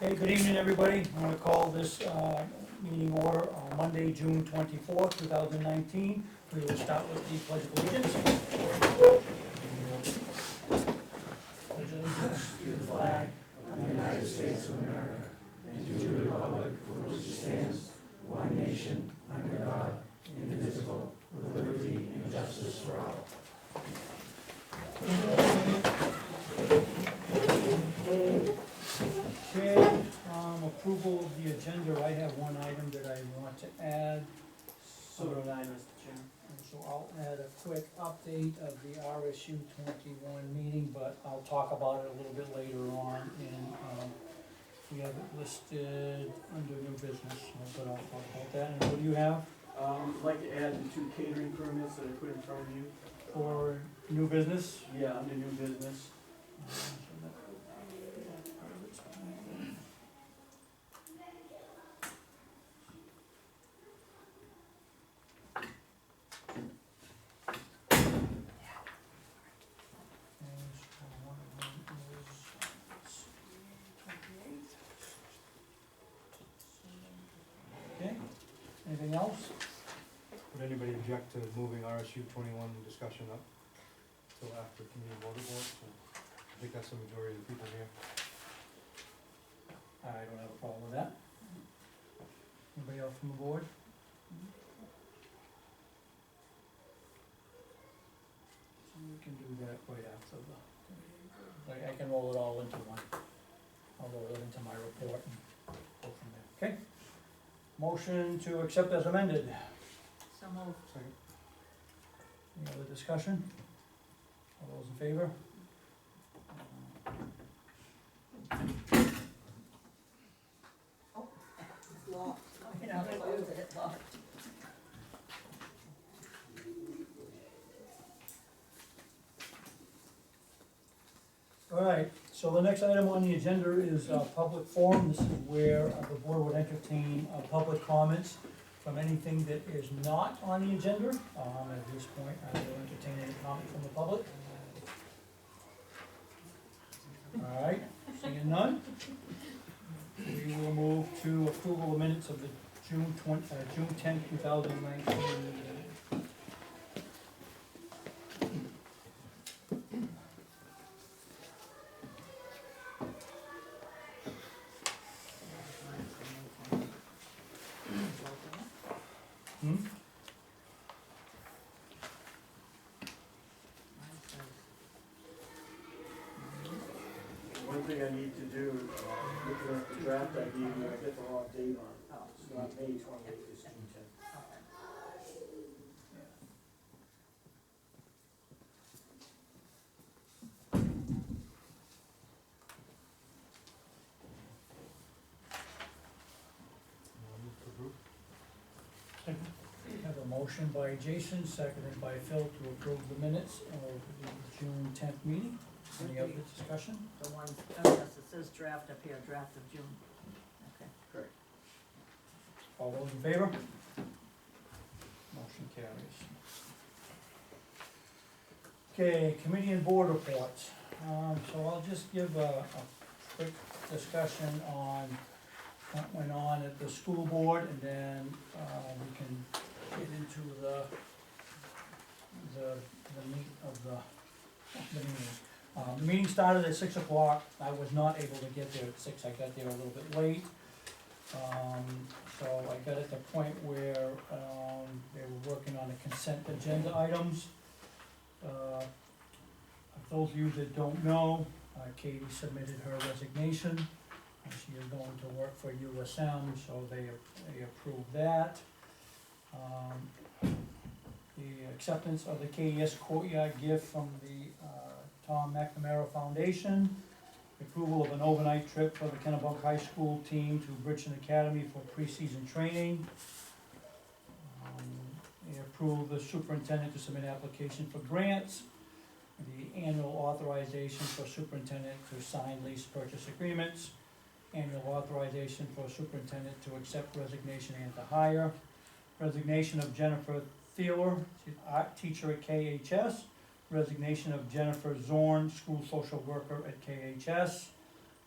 Okay, good evening, everybody. I'm gonna call this meeting order on Monday, June 24th, 2019. We will start with the pledge of allegiance. Pledge of allegiance to the flag of the United States of America and to the republic for which it stands, one nation, under God, indivisible, with liberty and justice for all. Okay, approval of the agenda. I have one item that I want to add. So do I, Mr. Chairman. So I'll add a quick update of the RSU 21 meeting, but I'll talk about it a little bit later on. And we have it listed under new business, but I'll talk about that. And what do you have I'd like to add the 2 catering permits that I put in front of you. for new business? Yeah, under new business. Okay, anything else? Would anybody object to moving RSU 21 discussion up till after community water board? So I think that's the majority of the people here. I don't have a problem with that. Anybody else from the board? So we can do that right after I can roll it all into one. I'll roll it into my report and go from there, okay? Motion to accept as amended. So moved. Second. Any other discussion? All those in favor? It's locked. You know, close it, it's locked. All right, so the next item on the agenda is public forum. This is where the board would entertain public comments from anything that is not on the agenda. At this point, I will entertain any comment from the public. All right, seeing none, we will move to approval of minutes of the June 10th, 2019 meeting. Hmm? One thing I need to do, looking at the draft I gave you, I get the wrong date on it. Oh, It's not May 28th, it's June 10th. okay. Move to approve. Have a motion by Jason, seconded by Phil to approve the minutes of the June 10th meeting. Any other discussion? The one, oh yes, it says draft up here, draft of June. Okay. Correct. All those in favor? Motion carries. Okay, committee and board reports. So I'll just give a quick discussion on what went on at the school board, and then we can get into the meat of the meeting. The meeting started at 6 o'clock. I was not able to get there at 6. I got there a little bit late. So I got at the point where they were working on the consent agenda items. For those of you that don't know, Katie submitted her resignation. She is going to work for USM, so they approved that. The acceptance of the KES Courtyard gift from the Tom McNamara Foundation. Approval of an overnight trip for the Kennebunk High School team to Bridgeton Academy for preseason training. They approved the superintendent to submit application for grants. The annual authorization for superintendent to sign lease purchase agreements. Annual authorization for superintendent to accept resignation and to hire. Resignation of Jennifer Thieler, art teacher at KHS. Resignation of Jennifer Zorn, school social worker at KHS.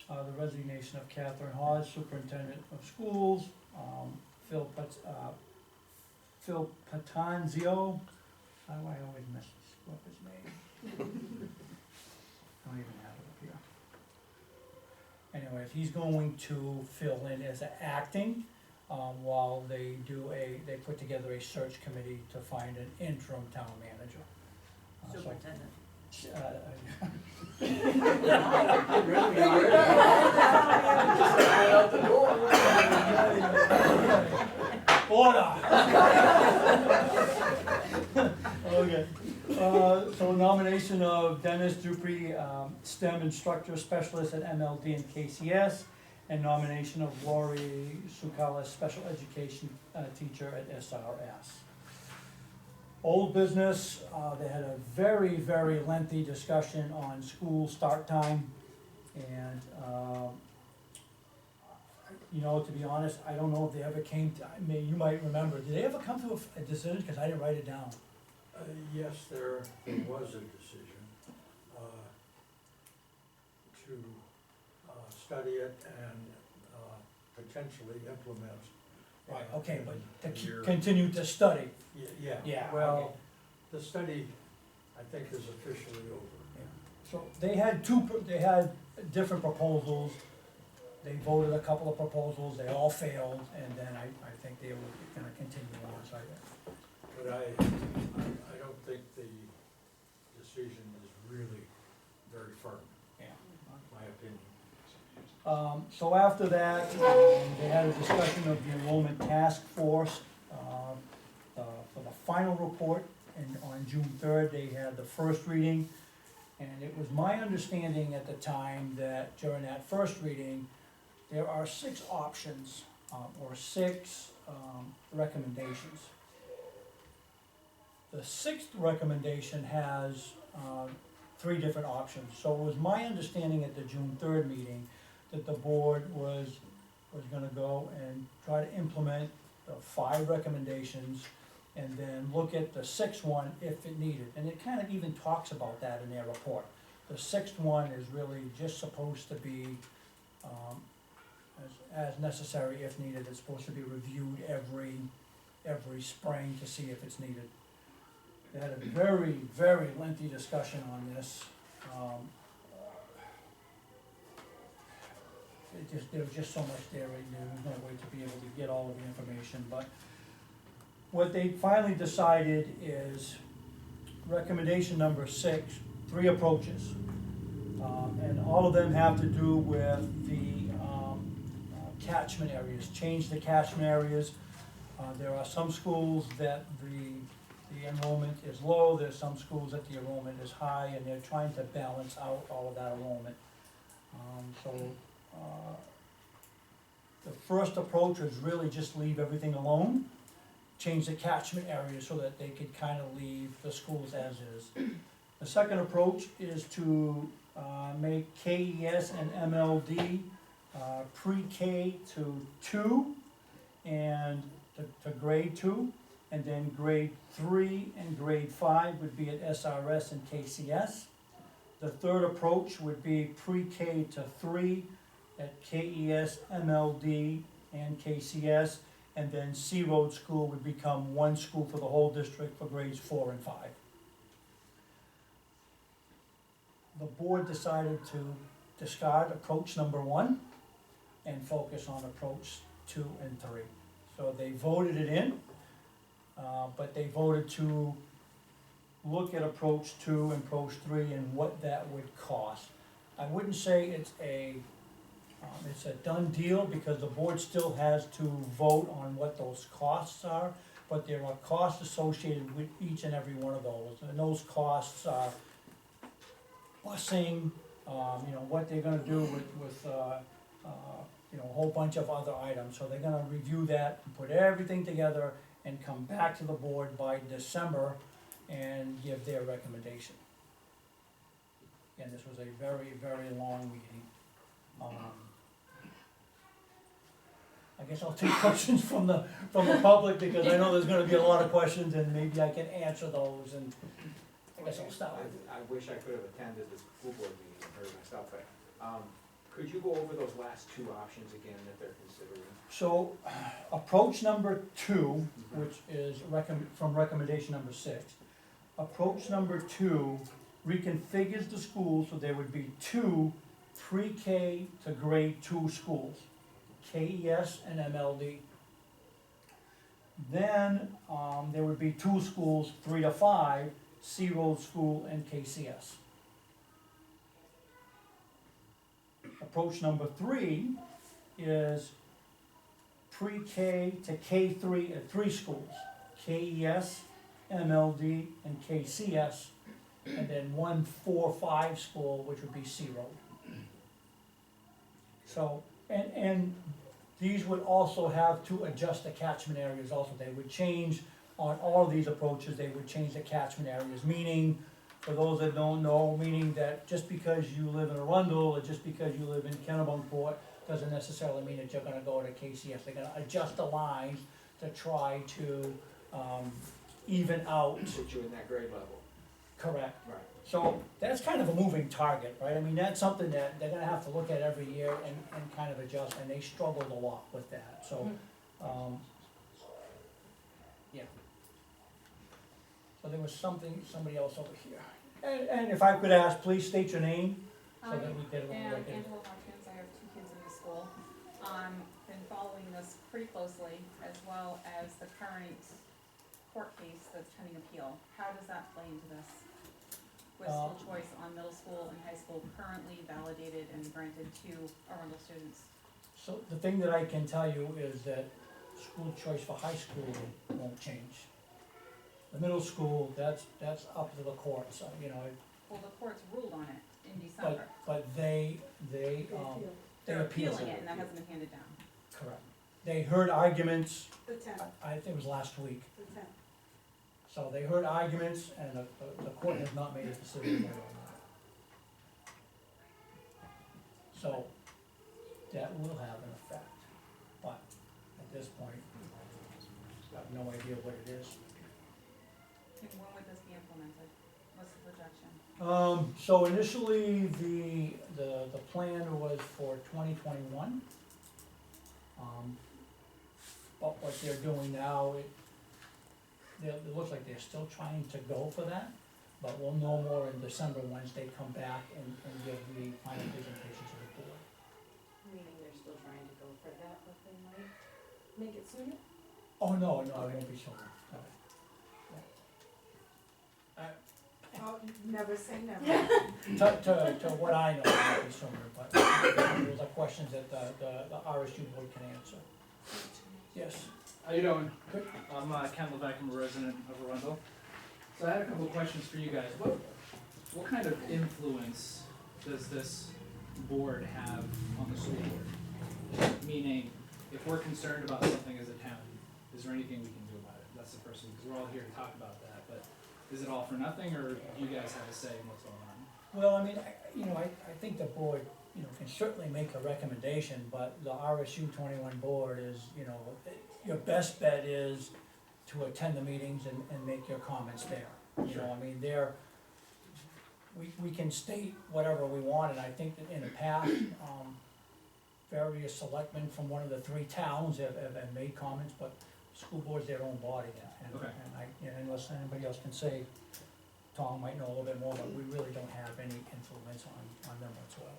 the resignation of Catherine Hodge, Superintendent of Schools, Phil Patanzio, how do I always mess up his name? I don't even have it up here. Anyways, he's going to fill in as an acting, while they put together a search committee to find an interim town manager. So, Superintendent. Really, already? Just right out the door. Order! Okay, so nomination of Dennis Dupree, STEM instructor specialist at MLD and KCS, and nomination of Lori Sukala, special education teacher at SRS. Old business, they had a very, very lengthy discussion on school start time, and, you know, to be honest, I don't know if they ever came to, you might remember, did they ever come to a decision, cause I didn't write it down? Yes, there was a decision to study it and potentially implement. Right, okay, but to Year. continue to study. Yeah, Yeah, okay. well, the study, I think, is officially over. So they had they had different proposals, they voted a couple of proposals, they all failed, and then I think they were gonna continue on, so But I don't think the decision is really very firm, yeah. my opinion. So after that, they had a discussion of the enrollment task force, for the final report, and on June 3rd, they had the first reading. And it was my understanding at the time that during that first reading, there are 6 options, or 6 recommendations. The 6th recommendation has 3 different options. So it was my understanding at the June 3rd meeting that the board was gonna go and try to implement the 5 recommendations and then look at the 6th one if it needed. And it kind of even talks about that in their report. The 6th one is really just supposed to be, as necessary if needed. It's supposed to be reviewed every spring to see if it's needed. They had a very, very lengthy discussion on this. There was just so much there, and there was no way to be able to get all of the information, but what they finally decided is recommendation number 6, 3 approaches. And all of them have to do with the catchment areas, change the catchment areas. There are some schools that the enrollment is low, there's some schools that the enrollment is high, and they're trying to balance out all of that enrollment. The first approach is really just leave everything alone, change the catchment area so that they could kind of leave the schools as is. The second approach is to make KES and MLD pre-K to 2 and to grade 2, and then grade 3 and grade 5 would be at SRS and KCS. The third approach would be pre-K to 3 at KES, MLD, and KCS, and then C Road School would become one school for the whole district for grades 4 and 5. The board decided to discard approach number 1 and focus on approach 2 and 3. So they voted it in, but they voted to look at approach 2 and approach 3 and what that would cost. I wouldn't say it's a done deal, because the board still has to vote on what those costs are, but there are costs associated with each and every one of those, and those costs are busing, what they're gonna do with a whole bunch of other items. So they're gonna review that and put everything together and come back to the board by December and give their recommendation. And this was a very, very long meeting. I guess I'll take questions from the public, because I know there's gonna be a lot of questions, and maybe I can answer those, and I guess I'll start. I wish I could have attended the school board meeting and heard myself, but, Could you go over those last two options again that they're considering? So, approach number 2, which is from recommendation number 6. Approach number 2 reconfigures the schools so there would be 2 pre-K to grade 2 schools, KES and MLD. Then, there would be 2 schools, 3 to 5, C Road School and KCS. Approach number 3 is pre-K to K3 at 3 schools, KES, MLD, and KCS, and then 1 4-5 school, which would be C Road. So, and these would also have to adjust the catchment areas also. They would change, on all of these approaches, they would change the catchment areas, meaning, for those that don't know, meaning that just because you live in Arundel, or just because you live in Kennebunkport, doesn't necessarily mean that you're gonna go to KCS. They're gonna adjust the lines to try to, even out. Put you in that grade level. Correct. Right. So that's kind of a moving target, right? I mean, that's something that they're gonna have to look at every year and kind of adjust, and they struggled a lot with that, so, yeah. So there was somebody else over here. And if I could ask, please state your name, so that we get it on the record. Angela Hawkins, I have 2 kids in the school. Been following this pretty closely, as well as the current court case that's pending appeal. How does that play into this? With school choice on middle school and high school currently validated and granted to Arundel students? So the thing that I can tell you is that school choice for high school won't change. The middle school, that's up to the courts, you know, Well, the courts ruled on it in December. but they They're appealed appealing it. it, and that hasn't been handed down. Correct. They heard arguments, The tenth, I think it was last week, the tenth. so they heard arguments, and the court has not made a decision yet on that. So, that will have an effect, but at this point, I have no idea what it is. And when would this be implemented? What's the projection? So initially, the plan was for 2021. But what they're doing now, it looks like they're still trying to go for that, but we'll know more in December once they come back and give the final presentation to the board. Meaning they're still trying to go for that, but they might make it sooner? Oh, no, it won't be sooner. No. Oh, never say never. To what I know, it won't be sooner, but those are questions that the RSU board can answer. Yes. How you doing? I'm Ken Levesque, I'm a resident of Arundel. So I had a couple of questions for you guys. What kind of influence does this board have on the school board? Meaning, if we're concerned about something as a town, is there anything we can do about it? That's the first thing, because we're all here to talk about that, but is it all for nothing, or do you guys have a say in what's going on? Well, I mean, I think the board, can certainly make a recommendation, but the RSU 21 board is, your best bet is to attend the meetings and make your comments there. I mean, we can state whatever we want, and I think that in the past, various selectmen from one of the 3 towns have made comments, but school board's their own body, and Okay. unless anybody else can say, Tom might know a little bit more, but we really don't have any influence on them whatsoever.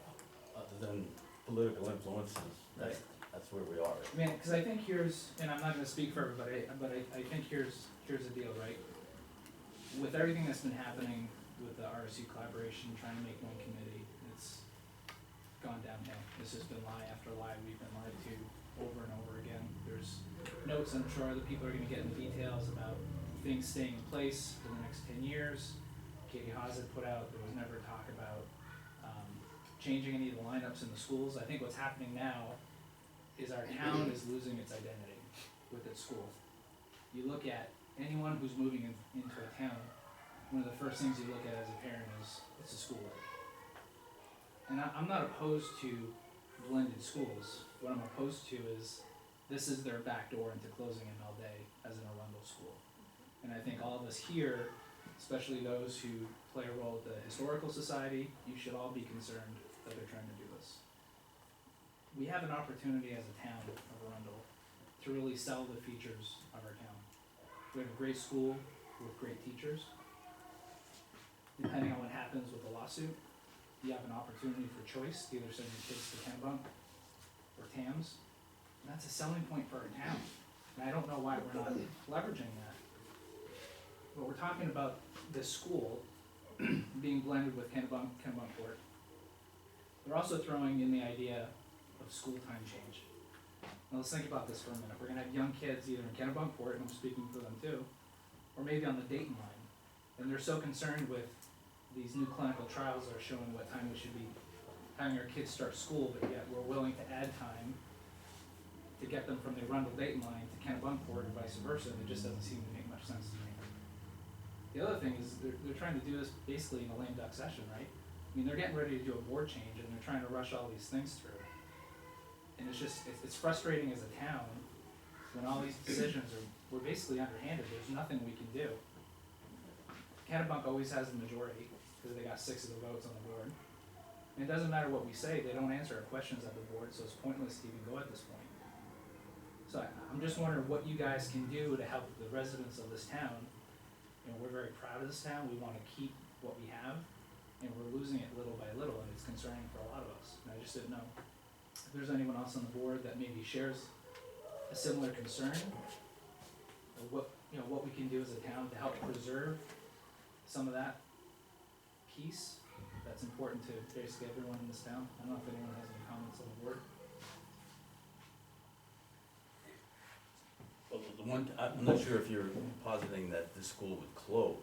Other than political influences, that's where we are. I mean, because I think here's, and I'm not gonna speak for everybody, but I think here's the deal, right? With everything that's been happening with the RSU collaboration, trying to make one committee, it's gone downhill. It's just been lie after lie, we've been lied to over and over again. There's notes, I'm sure other people are gonna get into details about things staying in place for the next 10 years. Katie Haas had put out, there was never talk about changing any of the lineups in the schools. I think what's happening now is our town is losing its identity with its school. You look at anyone who's moving into a town, one of the first things you look at as a parent is, it's a school like. And I'm not opposed to blended schools. What I'm opposed to is, this is their back door into closing ML Day as an Arundel school. And I think all of us here, especially those who play a role at the Historical Society, you should all be concerned that they're trying to do this. we have an opportunity as a town of Arundel to really sell the features of our town. We have a great school with great teachers. Depending on what happens with the lawsuit, you have an opportunity for choice, to either send your kids to Kennebunk or Tams. And that's a selling point for our town, and I don't know why we're not leveraging that. But we're talking about this school being blended with Kennebunkport. They're also throwing in the idea of school time change. Now let's think about this for a minute. We're gonna have young kids either in Kennebunkport, and I'm speaking for them too, or maybe on the Dayton line. And they're so concerned with these new clinical trials that are showing what time we should be having our kids start school, but yet we're willing to add time to get them from the Arundel Dayton line to Kennebunkport and vice versa, and it just doesn't seem to make much sense to me. The other thing is they're trying to do this basically in a lame duck session, right? I mean, they're getting ready to do a board change and they're trying to rush all these things through. And it's frustrating as a town when all these decisions we're basically underhanded, there's nothing we can do. Kennebunk always has the majority, because they got 6 of the votes on the board. And it doesn't matter what we say, they don't answer our questions at the board, so it's pointless to even go at this point. So I'm just wondering what you guys can do to help the residents of this town. You know, we're very proud of this town, we wanna keep what we have, and we're losing it little by little, and it's concerning for a lot of us. And I just didn't know if there's anyone else on the board that maybe shares a similar concern, or what we can do as a town to help preserve some of that piece that's important to basically everyone in this town. I don't know if anyone has any comments on the board. Well, the one, I'm not sure if you're positing that the school would close,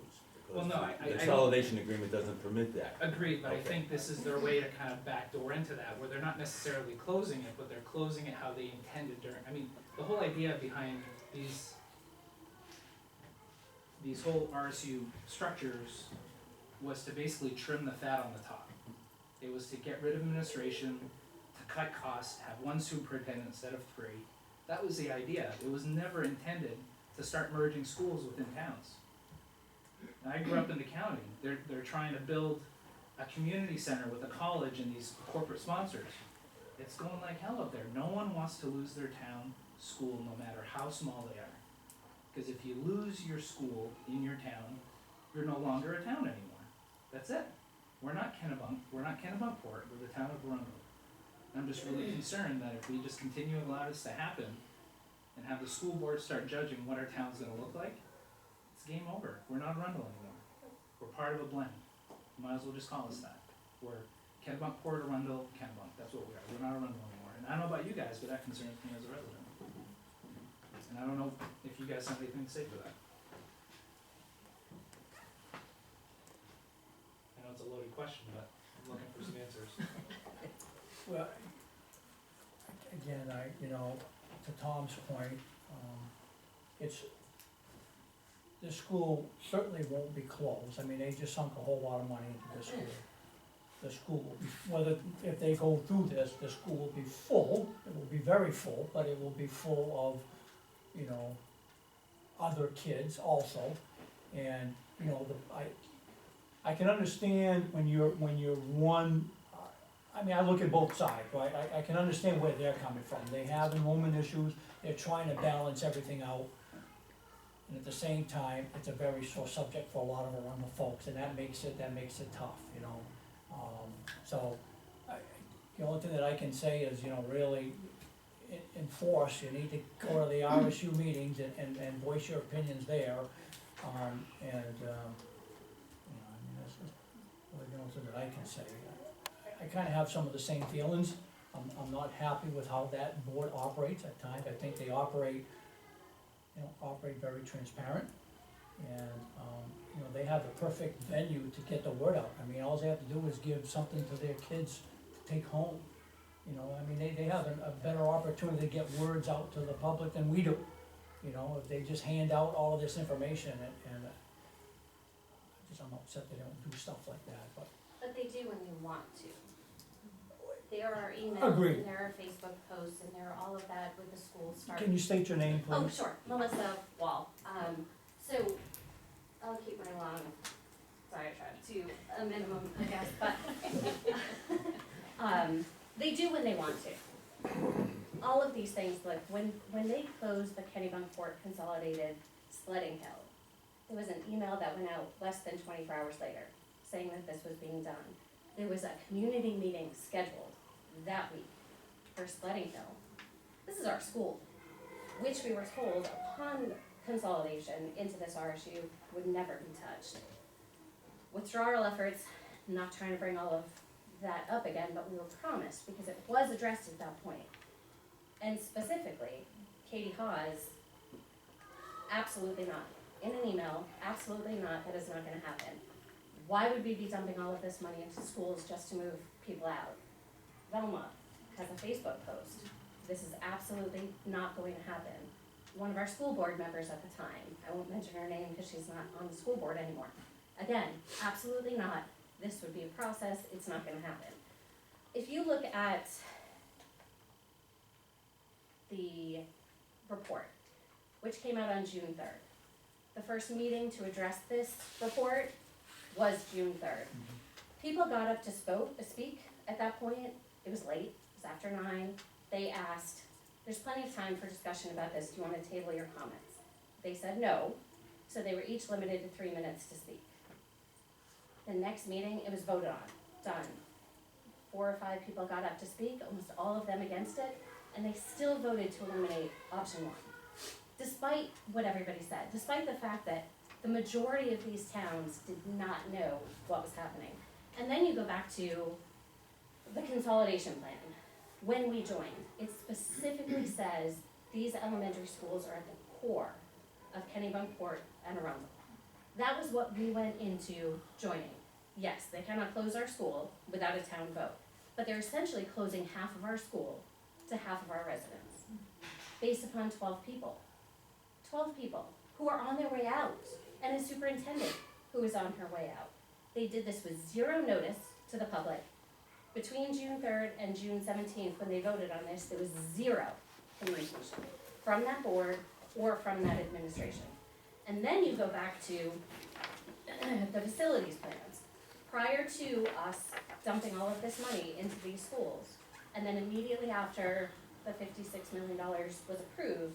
Well, because no, I the don't- consolidation agreement doesn't permit that. Agreed, but I Okay. think this is their way to kind of backdoor into that, where they're not necessarily closing it, but they're closing it how they intended during, I mean, the whole idea behind these whole RSU structures was to basically trim the fat on the top. It was to get rid of administration, to cut costs, have one superintendent instead of 3. That was the idea. It was never intended to start merging schools within towns. And I grew up in the county. They're trying to build a community center with a college and these corporate sponsors. It's going like hell up there. No one wants to lose their town school, no matter how small they are. Because if you lose your school in your town, you're no longer a town anymore. That's it. We're not Kennebunk, we're not Kennebunkport, we're the town of Arundel. I'm just really concerned that if we just continue to allow this to happen and have the school board start judging what our town's gonna look like, it's game over. We're not Arundel anymore. We're part of a blend. Might as well just call us that. We're Kennebunkport, Arundel, Kennebunk. That's what we are. We're not Arundel anymore. And I don't know about you guys, but that concerns me as a resident. And I don't know if you guys have anything to say for that. I know it's a loaded question, but I'm looking for some answers. Well, again, to Tom's point, the school certainly won't be closed. I mean, they just sunk a whole lot of money into this school. The school will be, if they go through this, the school will be full, it will be very full, but it will be full of, other kids also. And, I can understand when you're one, I look at both sides, right? I can understand where they're coming from. They have enrollment issues, they're trying to balance everything out. And at the same time, it's a very sore subject for a lot of Arundel folks, and that makes it tough, the only thing that I can say is, really enforce, you need to go to the RSU meetings and voice your opinions there. That's really the only thing that I can say. I kinda have some of the same feelings. I'm not happy with how that board operates at times. I think they operate very transparent. And, they have the perfect venue to get the word out. All they have to do is give something to their kids to take home. They have a better opportunity to get words out to the public than we do. If they just hand out all of this information and I'm upset they don't do stuff like that, but. But they do when they want to. There are emails, Agreed. and there are Facebook posts, and there are all of that with the school start. Can you state your name, please? Oh, sure, Melissa Wall. So, I'll keep running along. Sorry, I tried to a minimum, I guess, but, they do when they want to. all of these things, like when they closed the Kennebunkport Consolidated Sledding Hill, there was an email that went out less than 24 hours later saying that this was being done. There was a community meeting scheduled that week for Sledding Hill. This is our school, which we were told upon consolidation into this RSU would never be touched. Withdrawal efforts, not trying to bring all of that up again, but we were promised because it was addressed at that point. And specifically, Katie Hawes, absolutely not. In an email, absolutely not, that is not gonna happen. Why would we be dumping all of this money into schools just to move people out? Velma has a Facebook post. This is absolutely not going to happen. One of our school board members at the time, I won't mention her name because she's not on the school board anymore. Again, absolutely not. This would be a process, it's not gonna happen. If you look at the report, which came out on June 3rd, the first meeting to address this report was June 3rd. People got up to speak at that point. It was late, it was after 9. They asked, there's plenty of time for discussion about this, do you wanna table your comments? They said no, so they were each limited to 3 minutes to speak. The next meeting, it was voted on, done. 4 or 5 people got up to speak, almost all of them against it, and they still voted to eliminate option 1. Despite what everybody said, despite the fact that the majority of these towns did not know what was happening. And then you go back to the consolidation plan. When we joined, it specifically says these elementary schools are at the core of Kennebunkport and Arundel. That was what we went into joining. Yes, they cannot close our school without a town vote, but they're essentially closing half of our school to half of our residents, based upon 12 people. 12 people who are on their way out, and a superintendent who is on her way out. They did this with 0 notice to the public. Between June 3rd and June 17th, when they voted on this, there was 0 communication from that board or from that administration. And then you go back to the facilities plans. Prior to us dumping all of this money into these schools, and then immediately after the $56 million was approved,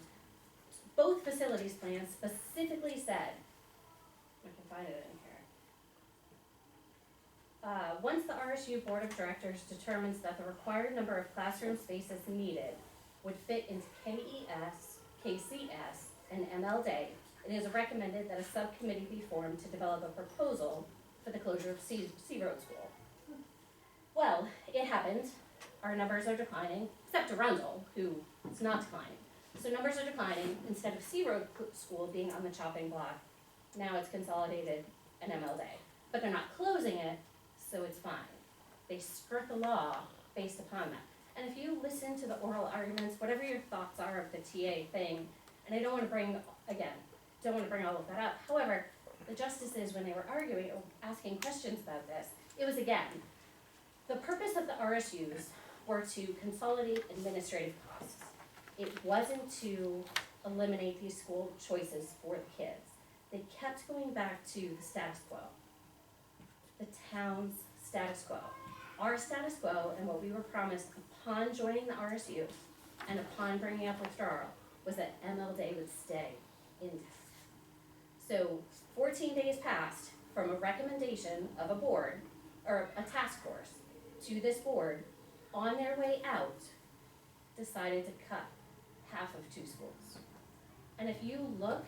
both facilities plans specifically said, I can find it in here. Once the RSU Board of Directors determines that the required number of classroom spaces needed would fit into KES, KCS, and MLD, it is recommended that a subcommittee be formed to develop a proposal for the closure of C Road School. Well, it happened. Our numbers are declining, except Arundel, who is not declining. So numbers are declining. Instead of C Road School being on the chopping block, now it's consolidated and MLD. But they're not closing it, so it's fine. They skirt the law based upon that. And if you listen to the oral arguments, whatever your thoughts are of the TA thing, and I don't want to bring all of that up. However, the justices, when they were arguing or asking questions about this, it was again, the purpose of the RSUs were to consolidate administrative costs. It wasn't to eliminate these school choices for the kids. They kept going back to the status quo, the town's status quo. Our status quo and what we were promised upon joining the RSU and upon bringing up withdrawal was that MLD would stay intact. So 14 days passed from a recommendation of a board, or a task force, to this board, on their way out, decided to cut half of 2 schools. And if you look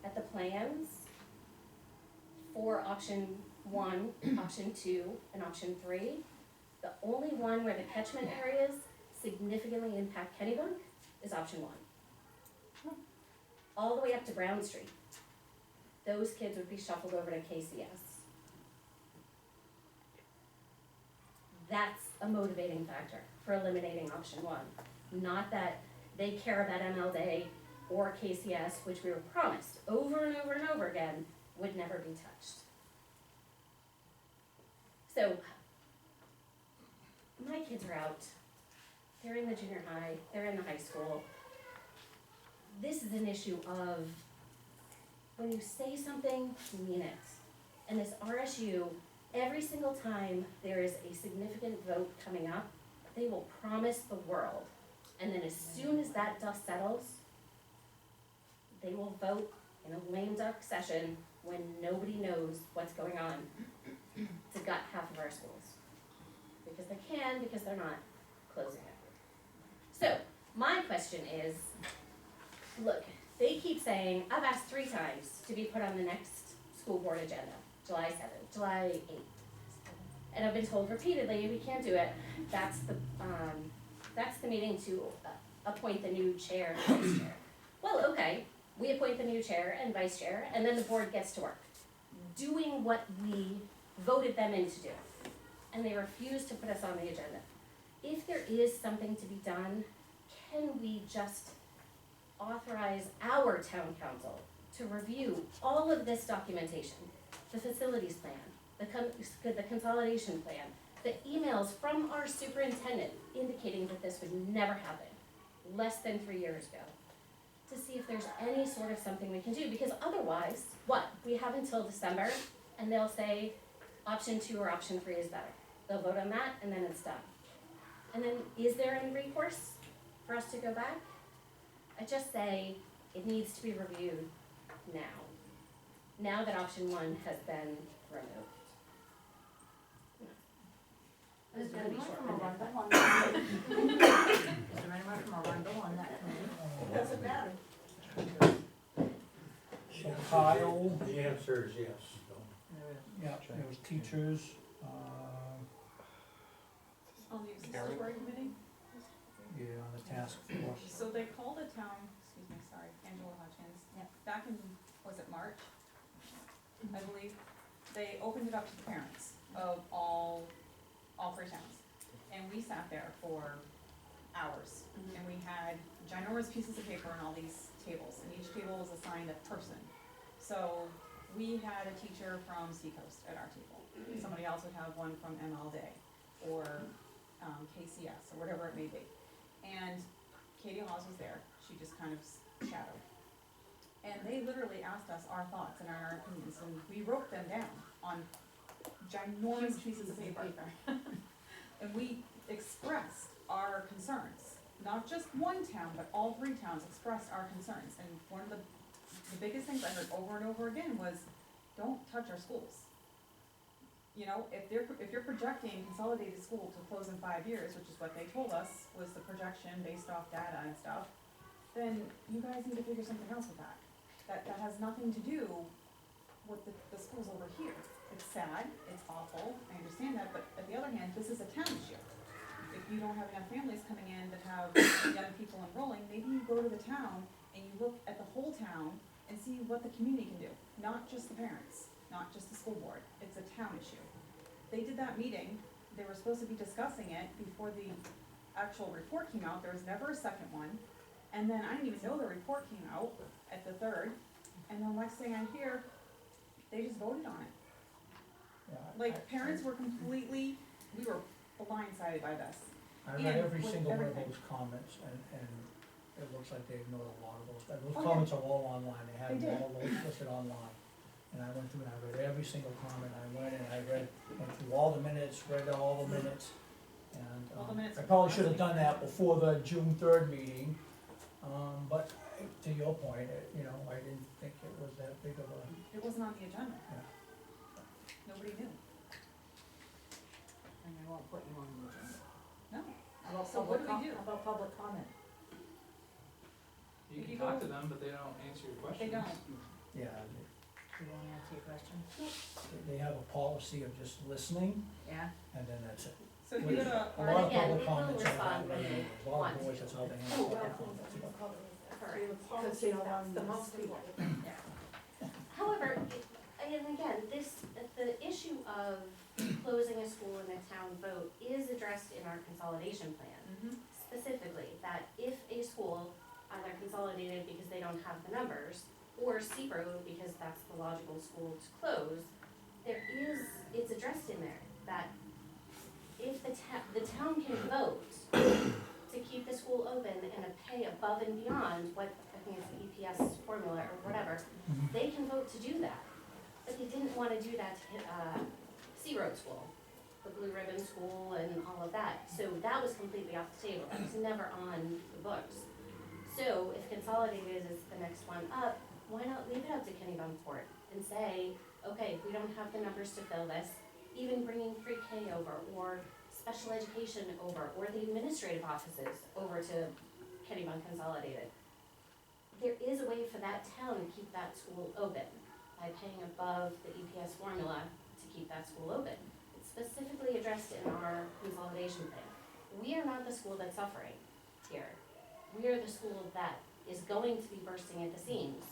at the plans for option 1, option 2, and option 3, the only one where the catchment areas significantly impact Kennebunk is option 1. All the way up to Brown Street. Those kids would be shuffled over to KCS. That's a motivating factor for eliminating option 1. Not that they care about MLD or KCS, which we were promised over and over and over again would never be touched. So, my kids are out. They're in the junior high, they're in the high school. This is an issue of when you say something, you mean it. And this RSU, every single time there is a significant vote coming up, they will promise the world And then as soon as that dust settles, they will vote in a lame duck session when nobody knows what's going on to gut half of our schools. Because they can, because they're not closing it. So, my question is, look, they keep saying, I've asked 3 times to be put on the next school board agenda, July 7th, July 8th. And I've been told repeatedly, we can't do it. That's the meeting to appoint the new chair and vice chair. Well, okay, we appoint the new chair and vice chair, and then the board gets to work, doing what we voted them in to do. And they refuse to put us on the agenda. If there is something to be done, can we just authorize our town council to review all of this documentation, the facilities plan, the consolidation plan, the emails from our superintendent indicating that this would never happen, less than 3 years ago, to see if there's any sort of something we can do, because otherwise, what? We have until December, and they'll say option 2 or option 3 is better. They'll vote on that, and then it's done. And then, is there any recourse for us to go back? I just say it needs to be reviewed now that option 1 has been removed. Is there It's gonna be anyone short from winded, Arundel but- on that committee? Is there anyone from Arundel on that committee? Doesn't matter. So Kyle, The answer is yes, so. yeah, there was teachers, On the accessory committee, yeah, on the task force. so they called a town, excuse me, sorry, Angela Hutchins. Yep. Back in, was it March? I believe, they opened it up to the parents of all 3 towns. And we sat there for hours, and we had ginormous pieces of paper on all these tables, and each table was assigned a person. So, we had a teacher from Seacoast at our table, somebody else would have one from ML Day, or KCS, or whatever it may be. And Katie Hawes was there, she just kind of shadowed. And they literally asked us our thoughts and our opinions, and we wrote them down on ginormous pieces of paper. And we expressed our concerns, not just one town, but all 3 towns expressed our concerns. And one of the biggest things I heard over and over again was, don't touch our schools. You know, if you're projecting consolidated school to close in 5 years, which is what they told us was the projection based off data and stuff, then you guys need to figure something else with that. That has nothing to do with the schools over here. It's sad, it's awful, I understand that, but at the other hand, this is a town issue. If you don't have enough families coming in that have young people enrolling, maybe you go to the town and you look at the whole town and see what the community can do, not just the parents, not just the school board, it's a town issue. They did that meeting, they were supposed to be discussing it before the actual report came out, there was never a second one. And then I didn't even know the report came out at the 3rd, and then next thing I hear, they just voted on it. Yeah, Like, parents were completely, we were blindsided by this. I read and every with single one of everything. those comments, and it looks like they ignored a lot of those. Oh, Those yeah. comments are all online, they have They them did. all listed online. And I went through and I read every single comment, I went through all the minutes, read all the minutes. And, All the minutes I were probably should have fine. done that before the June 3rd meeting, but to your point, I didn't think it was that big of a, It wasn't on the agenda. Yeah. Nobody knew. And they won't put you on the agenda. No. How about So what do we public do? How about public comment? You If can you talk go- to them, but they don't answer your questions. They don't. yeah, Do you wanna answer your question? they have a policy of just listening, Yeah? and then that's it. So if you go to A our, lot of again, public people comments are respond that when way, they a lot want of boys, to. that's how they Oh, handle well, public comments. because they don't want the people. However, and again, the issue of closing a school in a town vote is addressed in our consolidation plan. Mhm. Specifically, that if a school either consolidated because they don't have the numbers, or C-Road because that's the logical school to close, it's addressed in there, that if the town can vote to keep the school open and pay above and beyond what, I think it's the EPS formula or whatever, they can vote to do that. But they didn't wanna do that to C-Road School. the Blue Ribbon School and all of that. So that was completely off the table, that was never on the books. So if Consolidated is the next one up, why not leave it up to Kennebunkport and say, okay, we don't have the numbers to fill this, even bringing pre-K over, or special education over, or the administrative offices over to Kennebunk Consolidated. There is a way for that town to keep that school open by paying above the EPS formula to keep that school open. It's specifically addressed in our consolidation plan. We are not the school that's suffering here. We are the school that is going to be bursting at the seams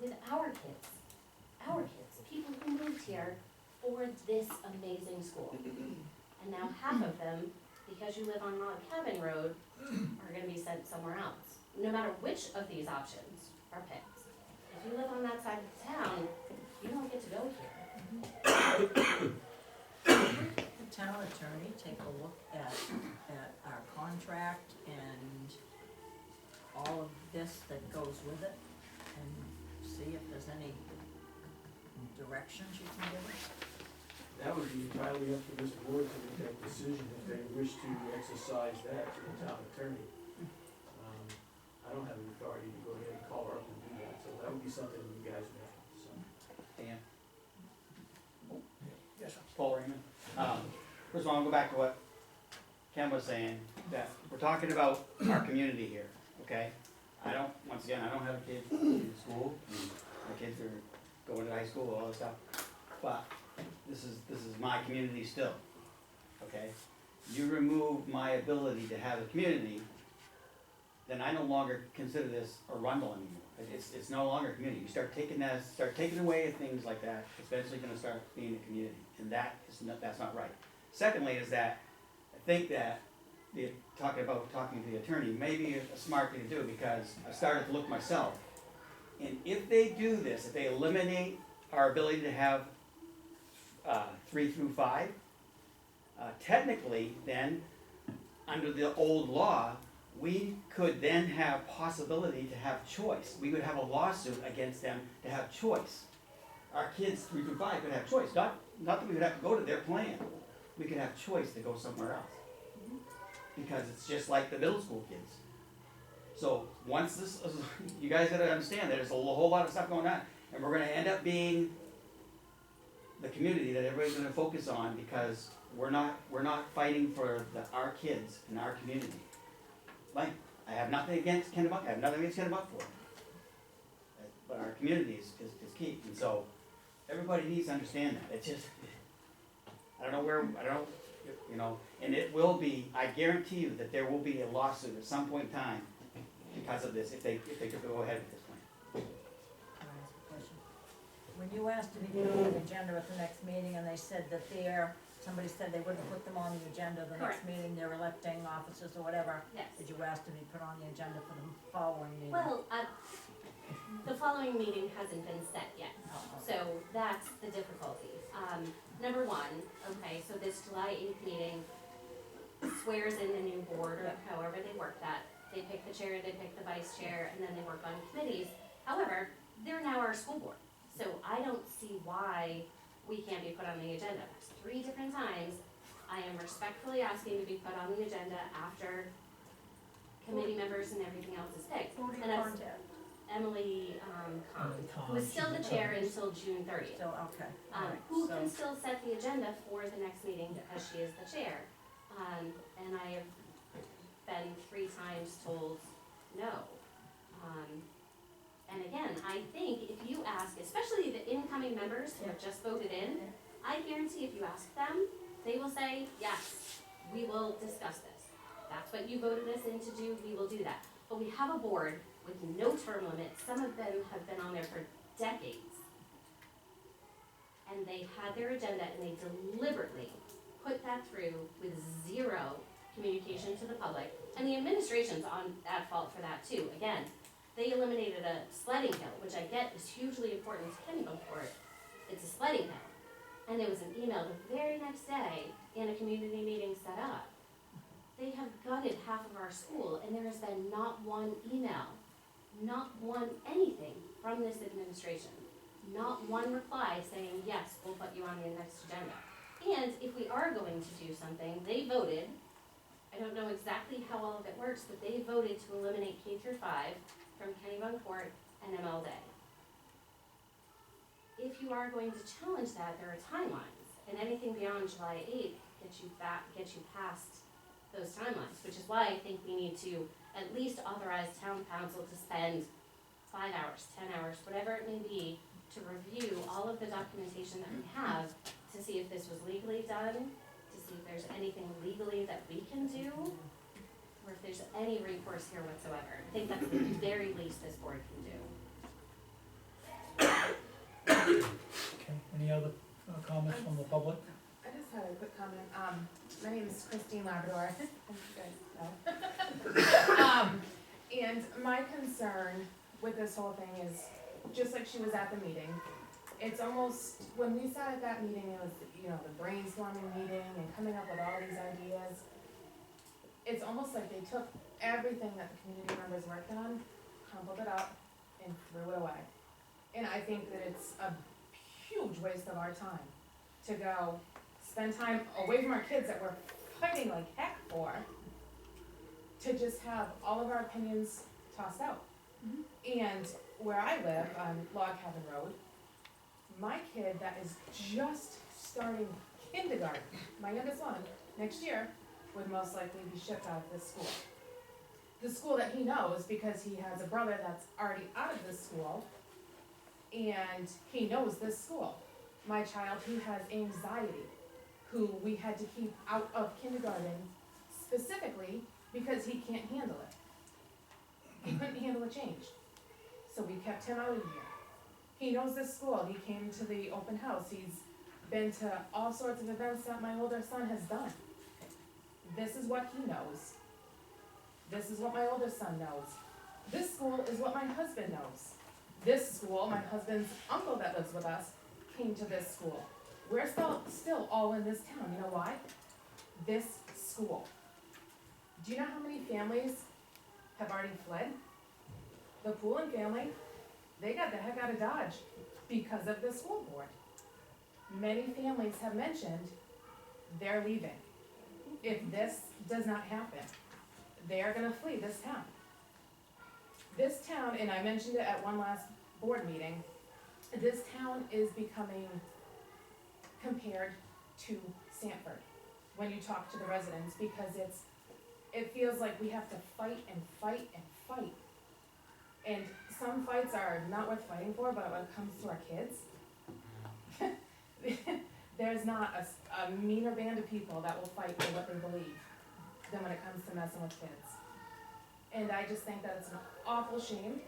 with our kids, people who moved here for this amazing school. And now half of them, because you live on Log Cabin Road, are gonna be sent somewhere else, no matter which of these options are picked. If you live on that side of the town, you don't get to go here. The town attorney take a look at our contract and all of this that goes with it, and see if there's any directions you can give us? That would be entirely up to this board to make that decision if they wish to exercise that to the town attorney. I don't have the authority to go ahead and call her up and do that, so that would be something you guys would have to decide. Dan? Yes, sir. Paul Raymond. First of all, I'll go back to what Ken was saying, that we're talking about our community here, okay? I don't have a kid in school, my kids are going to high school, all this stuff, but this is my community still, okay? You remove my ability to have a community, then I no longer consider this a Rundle anymore. It's no longer a community. You start taking away things like that, it's eventually gonna start being a community, and that's not right. Secondly is that, I think that talking to the attorney may be a smart thing to do, because I started to look myself. And if they do this, if they eliminate our ability to have 3 through 5, technically then, under the old law, we could then have possibility to have choice. We would have a lawsuit against them to have choice. Our kids 3 through 5 could have choice, not that we would have to go to their plan. We could have choice to go somewhere else. Because it's just like the middle school kids. So once this, you guys gotta understand that there's a whole lot of stuff going on, and we're gonna end up being the community that everybody's gonna focus on, because we're not fighting for our kids and our community. Like, I have nothing against Kennebuck, I have nothing against Kennebuckport. But our community is key, and so everybody needs to understand that. It's just, and it will be, I guarantee you that there will be a lawsuit at some point in time because of this, if they could go ahead with this plan. Can I ask a question? When you asked to be put on the agenda at the next meeting, and they said that somebody said they wouldn't put them on the agenda the next Correct. meeting, they're electing officers or whatever, Yes. did you ask to be put on the agenda for the following meeting? Well, the following meeting hasn't been set yet, Oh, okay. so that's the difficulty. Number one, okay, so this July 8th meeting swears in the new board, or however they work that. They pick the chair, they pick the vice chair, and then they work on committees. However, they're now our school board, so I don't see why we can't be put on the agenda. That's 3 different times. I am respectfully asking to be put on the agenda after committee members and everything else is picked. Who do you And that's contact? Emily who is still the chair until June 30th. So, okay, all right, Who so, can still set the agenda for the next meeting because she is the chair. And I have been 3 times told no. And again, I think if you ask, especially the incoming members who have just voted in, I guarantee if you ask them, they will say, yes, we will discuss this. That's what you voted us in to do, we will do that. But we have a board with no term limit, some of them have been on there for decades. And they had their agenda and they deliberately put that through with 0 communication to the public. And the administration's at fault for that too. Again, they eliminated a sledding hill, which I get is hugely important to Kennebunkport. It's a sledding hill. And there was an email the very next day in a community meeting set up. They have gutted half of our school and there has been not one email, not one anything from this administration. Not one reply saying, yes, we'll put you on the next agenda. And if we are going to do something, they voted, I don't know exactly how all of it works, but they voted to eliminate K through 5 from Kennybunk Court and ML Day. If you are going to challenge that, there are timelines, and anything beyond July 8th gets you past those timelines, which is why I think we need to at least authorize town council to spend 5 hours, 10 hours, whatever it may be, to review all of the documentation that we have to see if this was legally done, to see if there's anything legally that we can do, or if there's any recourse here whatsoever. I think that's the very least this board can do. Okay, any other comments from the public? I just had a quick comment. My name is Christine Labrador, as you guys know. And my concern with this whole thing is, just like she was at the meeting, it's almost, when we sat at that meeting, it was, you know, the brainstorming meeting and coming up with all these ideas. It's almost like they took everything that the community members worked on, crumpled it up, and threw it away. And I think that it's a huge waste of our time to go spend time away from our kids that we're fighting like heck for, to just have all of our opinions tossed out. And where I live on Log Cabin Road, my kid that is just starting kindergarten, my youngest one, next year, would most likely be shipped out of this school. The school that he knows, because he has a brother that's already out of this school, and he knows this school. My child who has anxiety, who we had to keep out of kindergarten specifically because he can't handle it. He couldn't handle a change. So we kept him out of here. He knows this school. He came to the open house. He's been to all sorts of events that my older son has done. This is what he knows. This is what my older son knows. This school is what my husband knows. This school, my husband's uncle that lives with us, came to this school. We're still all in this town. You know why? This school. Do you know how many families have already fled? The Poulin family, they got the heck out of Dodge because of the school board. Many families have mentioned they're leaving. If this does not happen, they are gonna flee this town. This town, and I mentioned it at one last board meeting, this town is becoming compared to Sanford when you talk to the residents, because it feels like we have to fight and fight and fight. And some fights are not worth fighting for, but when it comes to our kids, there's not a meaner band of people that will fight for what they believe than when it comes to messing with kids. And I just think that it's an awful shame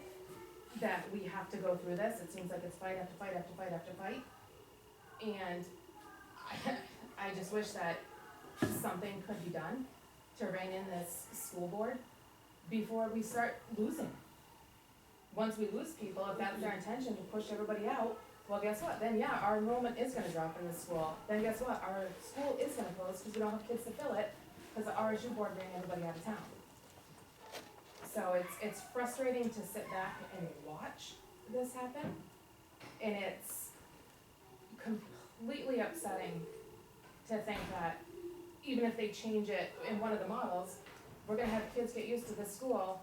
that we have to go through this. It seems like it's fight after fight after fight after fight. And I just wish that something could be done to rein in this school board before we start losing. Once we lose people, if that's their intention to push everybody out, well, guess what? Then yeah, our enrollment is gonna drop in the school. Then guess what? Our school is gonna close because we don't have kids to fill it, because the RSU board ran everybody out of town. So it's frustrating to sit back and watch this happen, and it's completely upsetting to think that even if they change it in one of the models, we're gonna have kids get used to this school,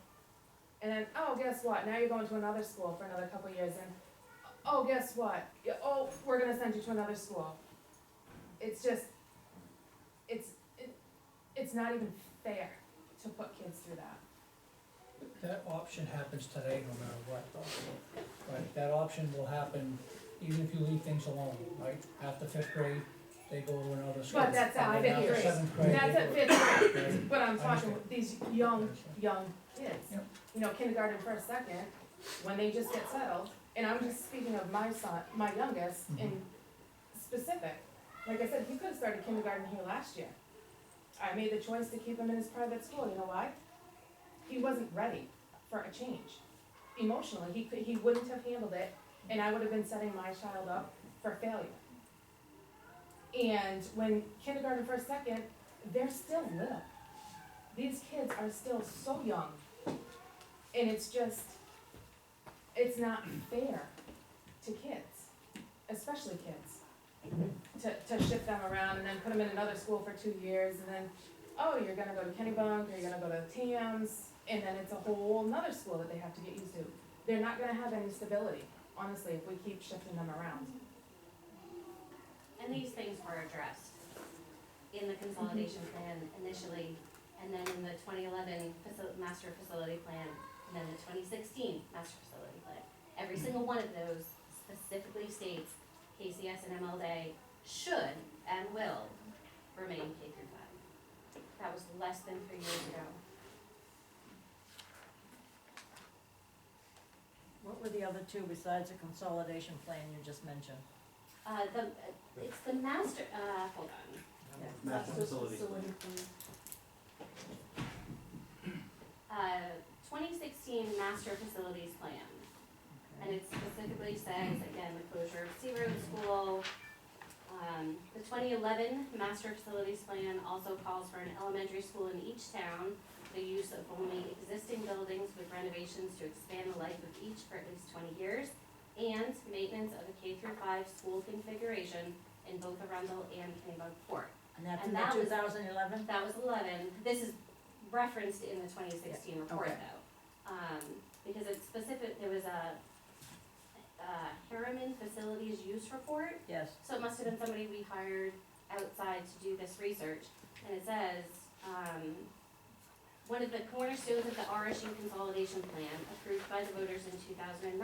and then, oh, guess what? Now you're going to another school for another couple years, and oh, guess what? Oh, we're gonna send you to another school. It's just, it's not even fair to put kids through that. That option happens today no matter what though. Right, that option will happen even if you leave things alone, right? After 5th grade, they go to another school. But that's at And then 5th after grade. 7th grade, That's they at go- 5th grade, Right. but I'm I talking understand. with these young kids. Yep. You know, kindergarten, first, second, when they just get settled, and I'm just speaking of my son, my youngest in specific. Like I said, he could have started kindergarten here last year. I made the choice to keep him in his private school. You know why? He wasn't ready for a change. Emotionally, he wouldn't have handled it, and I would have been setting my child up for failure. And when kindergarten, first, second, they're still little. These kids are still so young, and it's not fair to kids, especially kids. to shift them around and then put them in another school for 2 years and then, oh, you're gonna go to Kennybunk, or you're gonna go to Tams, and then it's a whole nother school that they have to get used to. They're not gonna have any stability, honestly, if we keep shifting them around. And these things were addressed in the consolidation plan initially, and then in the 2011 master facility plan, and then the 2016 master facility plan. Every single one of those specifically states KCS and MLD should and will remain K through 5. That was less than 3 years ago. What were the other two besides the consolidation plan you just mentioned? It's the master, hold on. Master facilities. 2016 master facilities plan. And it specifically says, again, the closure of Sea Road School. The 2011 master facilities plan also calls for an elementary school in each town, the use of only existing buildings with renovations to expand the life of each for at least 20 years, and maintenance of a K through 5 school configuration in both Arundel and Kennebunkport. And that's in And the that was- 2011? That was 11. This is referenced in the 2016 report okay. though. Because it's specific, there was a Harriman Facilities Use Report. Yes. So it must have been somebody we hired outside to do this research. And it says, one of the cornerstones of the RSU consolidation plan approved by the voters in 2009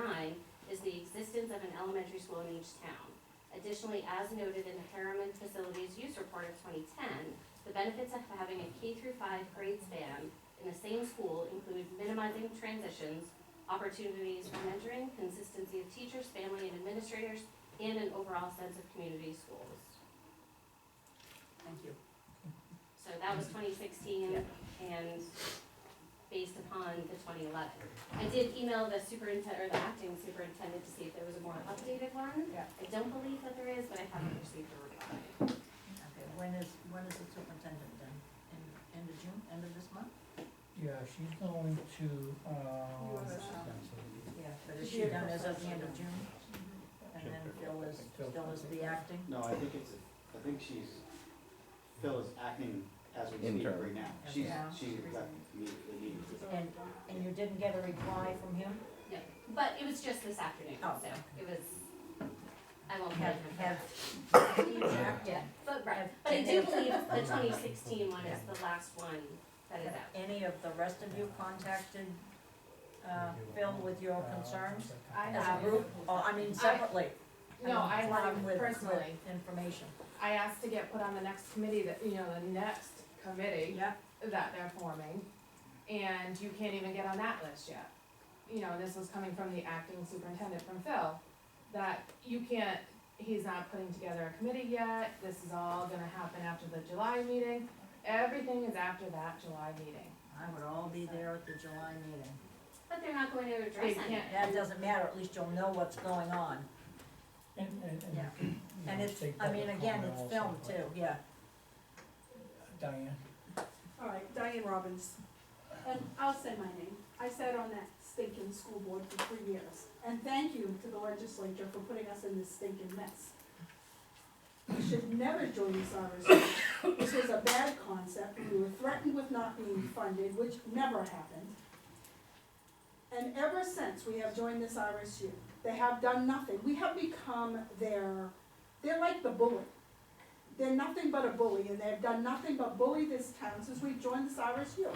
is the existence of an elementary school in each town. Additionally, as noted in the Harriman Facilities Use Report of 2010, the benefits of having a K through 5 grade span in the same school include minimizing transitions, opportunities for mentoring, consistency of teachers, family, and administrators, and an overall sense of community schools. Thank you. So that was 2016, and based upon the 2011. I did email the superintendent, or the acting superintendent, to see if there was a more updated one. Yeah. I don't believe that there is, but I haven't received a reply. Okay, when is the superintendent then? End of June, end of this month? Yeah, she's going to, Yeah, but is she done as of the end of June? And then Phil is, still is the acting? No, I think Phil is acting as we speak Intern. right now. As She's now. immediately. And you didn't get a reply from him? No, but it was just this afternoon, Oh. so it was, I won't Have, have. he's acting. Yeah, but I do believe the 2016 one is the last one that is Have out. any of the rest of you contacted, Phil with your concerns? I As a have, group, or, I mean separately? no, I have with personally. Information. I asked to get put on the next committee that, the next committee Yeah, that they're forming, and you can't even get on that list yet. This was coming from the acting superintendent from Phil, that you can't, he's not putting together a committee yet, this is all gonna happen after the July meeting. Everything is after that July meeting. I would all be there at the July meeting. But they're not going to They address any. can't- That doesn't matter, at least you'll know what's going on. and, Yeah. you know, And it's, take I mean, public again, comment it's also, filmed but- too, yeah. Diane? All right, Diane Robbins, and I'll say my name. I sat on that stinking school board for 3 years, and thank you to the legislature for putting us in this stinking mess. We should never join this RSU. This was a bad concept. We were threatened with not being funded, which never happened. And ever since we have joined this RSU, they have done nothing. We have become they're like the bully. They're nothing but a bully, and they've done nothing but bully this town since we've joined this RSU.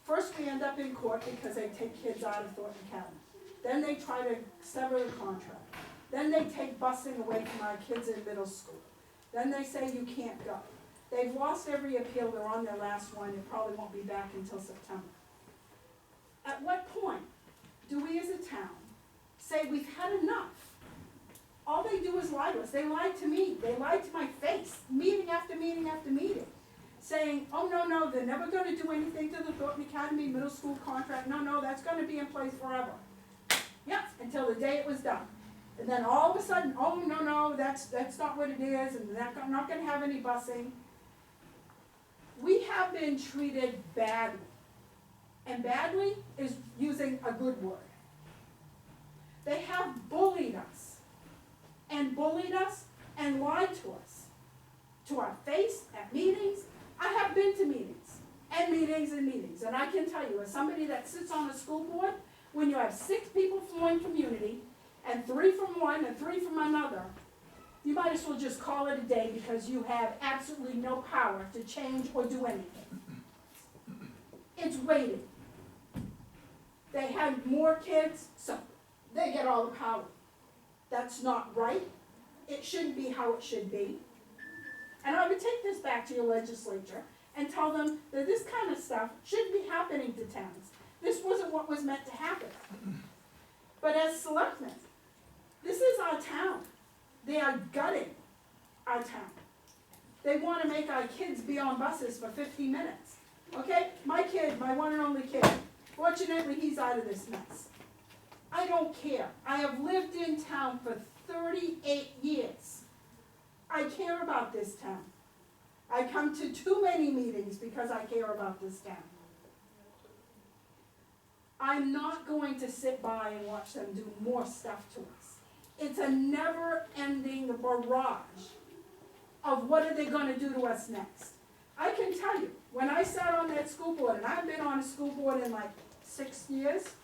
First, we end up in court because they take kids out of Thornton County. Then they try to sever the contract. Then they take busing away from our kids in middle school. Then they say you can't go. They've lost every appeal, they're on their last one, it probably won't be back until September. At what point do we as a town say we've had enough? All they do is lie to us. They lied to me, they lied to my face, meeting after meeting after meeting, saying, oh, no, they're never gonna do anything to the Thornton Academy middle school contract, no, that's gonna be in place forever. Yep, until the day it was done. And then all of a sudden, oh, no, that's not what it is, and they're not gonna have any busing. We have been treated badly, and badly is using a good word. They have bullied us, and bullied us and lied to us, to our face, at meetings. I have been to meetings, and meetings and meetings, and I can tell you, as somebody that sits on a school board, when you have 6 people from one community, and 3 from one and 3 from another, you might as well just call it a day because you have absolutely no power to change or do anything. It's waiting. They had more kids, so they get all the power. That's not right. It shouldn't be how it should be. And I would take this back to your legislature and tell them that this kind of stuff shouldn't be happening to towns. This wasn't what was meant to happen. But as selectmen, this is our town. They are gutting our town. They want to make our kids be on buses for 50 minutes. Okay? My kid, my one and only kid, fortunately he's out of this mess. I don't care. I have lived in town for 38 years. I care about this town. I come to too many meetings because I care about this town. I'm not going to sit by and watch them do more stuff to us. It's a never-ending barrage of what are they gonna do to us next. I can tell you, when I sat on that school board, and I've been on a school board in like 6 years,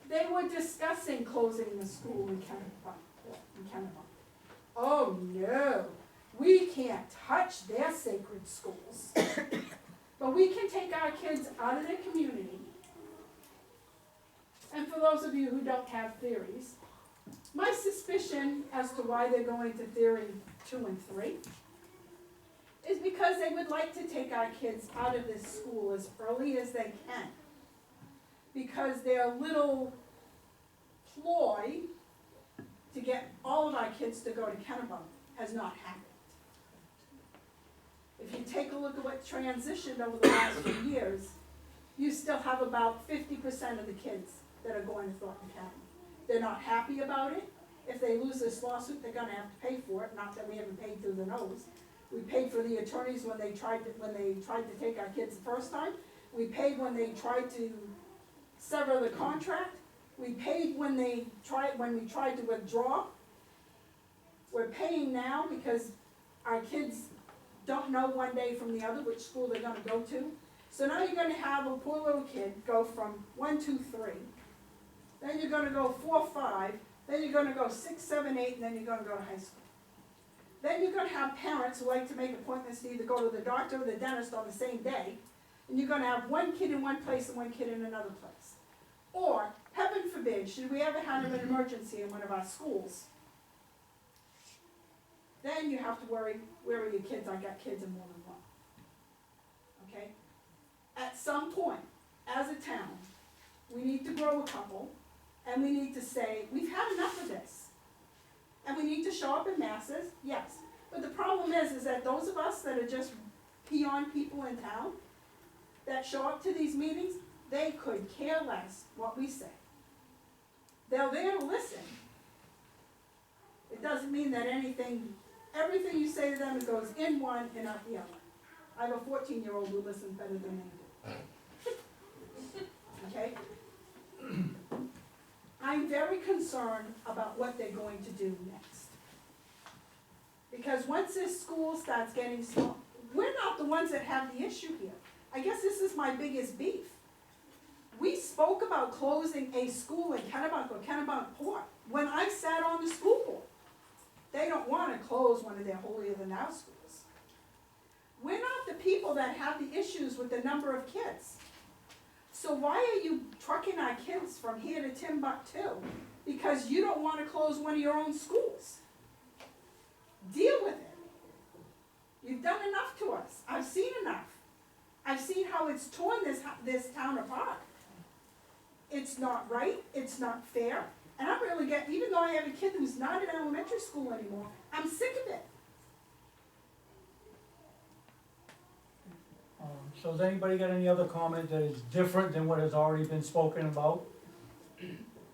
they were discussing closing the school in Kennebunk. Oh no, we can't touch their sacred schools. But we can take our kids out of their community. And for those of you who don't have theories, my suspicion as to why they're going to theory 2 and 3 is because they would like to take our kids out of this school as early as they can. Because their little ploy to get all of our kids to go to Kennebunk has not happened. If you take a look at what transitioned over the last few years, you still have about 50% of the kids that are going to Thornton County. They're not happy about it. If they lose this lawsuit, they're gonna have to pay for it, not that we haven't paid through the nose. We paid for the attorneys when they tried to take our kids the first time. We paid when they tried to sever the contract. We paid when we tried to withdraw. We're paying now because our kids don't know one day from the other which school they're gonna go to. So now you're gonna have a poor little kid go from 1, 2, 3. Then you're gonna go 4, 5. Then you're gonna go 6, 7, 8, and then you're gonna go to high school. Then you're gonna have parents who like to make appointments to either go to the doctor or the dentist on the same day. And you're gonna have one kid in one place and one kid in another place. Or, heaven forbid, should we ever have an emergency in one of our schools, then you have to worry, where are your kids? I got kids in more than one. Okay? At some point, as a town, we need to grow a couple, and we need to say, we've had enough of this. And we need to show up in masses, yes. But the problem is that those of us that are just peon people in town, that show up to these meetings, they could care less what we say. They're there to listen. It doesn't mean that everything you say to them goes in one and out the other. I have a 14-year-old who listens better than they do. Okay? I'm very concerned about what they're going to do next. Because once this school starts getting small, we're not the ones that have the issue here. I guess this is my biggest beef. We spoke about closing a school in Kennebunk or Kennebunkport when I sat on the school board. They don't want to close one of their holier-than-thou schools. We're not the people that have the issues with the number of kids. So why are you trucking our kids from here to Timbuktu? Because you don't want to close one of your own schools. Deal with it. You've done enough to us. I've seen enough. I've seen how it's torn this town apart. It's not right, it's not fair, and I'm really even though I have a kid who's not in elementary school anymore, I'm sick of it. So has anybody got any other comment that is different than what has already been spoken about?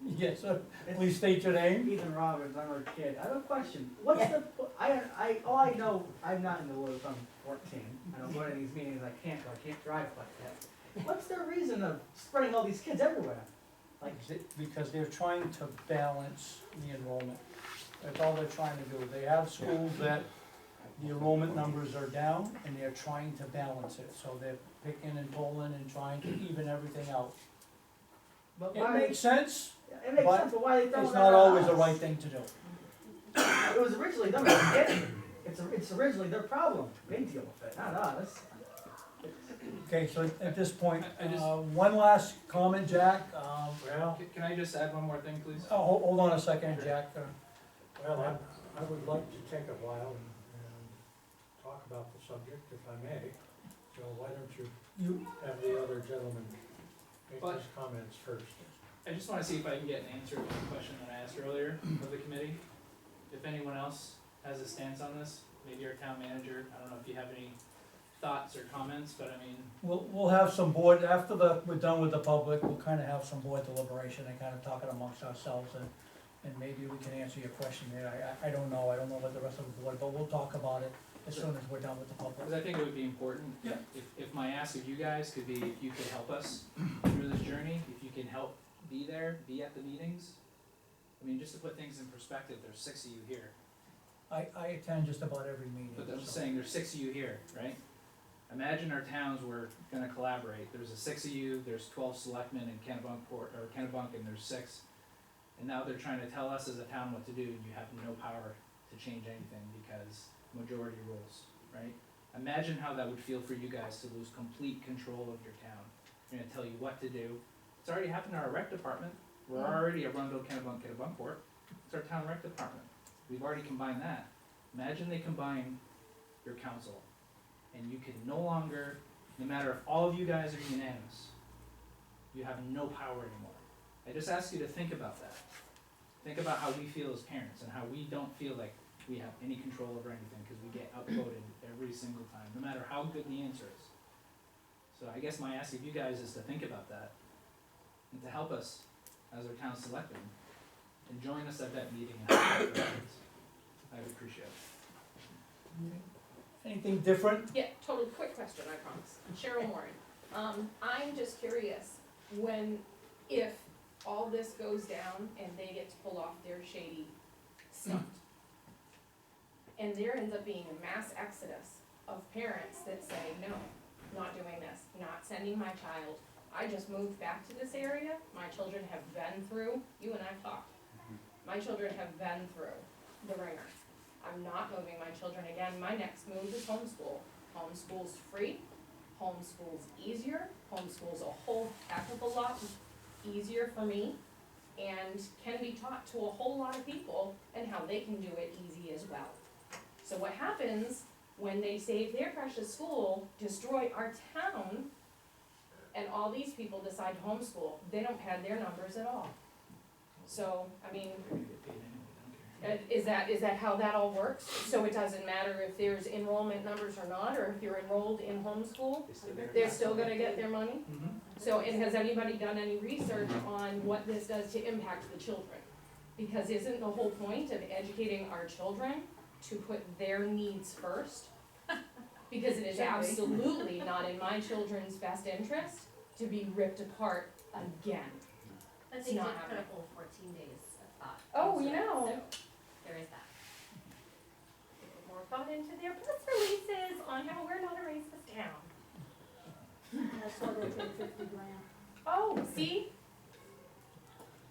Yes, sir. Please state your name. Ethan Robbins, I'm a kid. I have a question. What's all I know, I'm not in the loop, I'm 14. I don't go to these meetings, I can't drive like that. What's the reason of spreading all these kids everywhere? Because they're trying to balance the enrollment. That's all they're trying to do. They have schools that the enrollment numbers are down, and they're trying to balance it, so they're picking and pulling and trying to even everything out. But It why, makes sense, it makes but sense, but why are they throwing it's that not on always the us? right thing to do. It was originally them that did it. It's originally their problem. They deal with it, not us. Okay, so at this point, I just- one last comment, Jack, Well, Can I just add one more thing, please? hold on a second, Jack, Well, I would like to take a while and talk about the subject, if I may. So why don't you you, have the other gentleman make But- his comments first? I just wanna see if I can get an answer to the question that I asked earlier of the committee. If anyone else has a stance on this, maybe our town manager, I don't know if you have any thoughts or comments, but I mean, we'll have some board, after we're done with the public, we'll kinda have some board deliberation and kinda talk it amongst ourselves, and maybe we can answer your question there. I don't know about the rest of the board, but we'll talk about it as soon as we're done with the public. because I think it would be important, Yeah. if my ask of you guys could be, if you could help us through this journey, if you can help be there, be at the meetings. I mean, just to put things in perspective, there's 6 of you here, I attend just about every meeting. but I'm so- saying there's 6 of you here, right? Imagine our towns were gonna collaborate, there's a 6 of you, there's 12 selectmen in Kennebunk, and there's 6. And now they're trying to tell us as a town what to do, and you have no power to change anything because majority rules, right? Imagine how that would feel for you guys to lose complete control of your town. They're gonna tell you what to do. It's already happened to our rec department. We're already at Rundle, Kennebunkport. It's our town rec department. We've already combined that. Imagine they combine your council, and you can no longer, no matter if all of you guys are unanimous, you have no power anymore. I just ask you to think about that. Think about how we feel as parents and how we don't feel like we have any control over anything because we get outvoted every single time, no matter how good the answer is. So I guess my ask of you guys is to think about that and to help us as our town selectmen and join us at that meeting and have that presence. I would appreciate it. Anything different? Yeah, totally quick question, I promise. Cheryl Warren. I'm just curious, if all this goes down and they get to pull off their shady stunt, and there ends up being a mass exodus of parents that say, no, not doing this, not sending my child. I just moved back to this area, my children have been through, you and I've talked, my children have been through the ringer. I'm not moving my children again, my next move is homeschool. Homeschool's free, homeschool's easier, homeschool's a whole heck of a lot easier for me, and can be taught to a whole lot of people, and how they can do it easy as well. So what happens when they save their precious school, destroy our town, and all these people decide to homeschool, they don't pad their numbers at all. So, I mean, They're gonna get paid anyway, don't care. is that how that all works? So it doesn't matter if there's enrollment numbers or not, or if you're enrolled in homeschool, they're still gonna get their money? So, and has anybody done any research on what this does to impact the children? Because isn't the whole point of educating our children to put their needs first? Because it is absolutely not in my children's best interest to be ripped apart again. But It's they did not put happening. a whole 14 days of thought. Oh, into you it, know. So there is that. They put more thought into their press releases on how we're not a racist town. That's why they paid $50,000. Oh, see?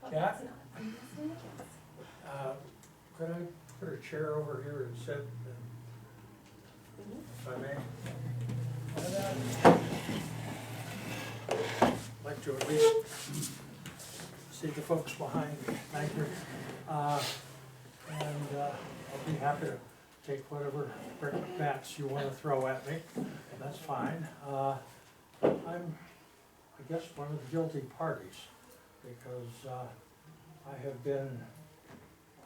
But Yeah. that's not, I'm messing with kids. Could I put a chair over here and sit, if I may? I'd like to at least see the folks behind me, thank you. And I'll be happy to take whatever bats you wanna throw at me, that's fine. I'm, I guess, one of the guilty parties, because I have been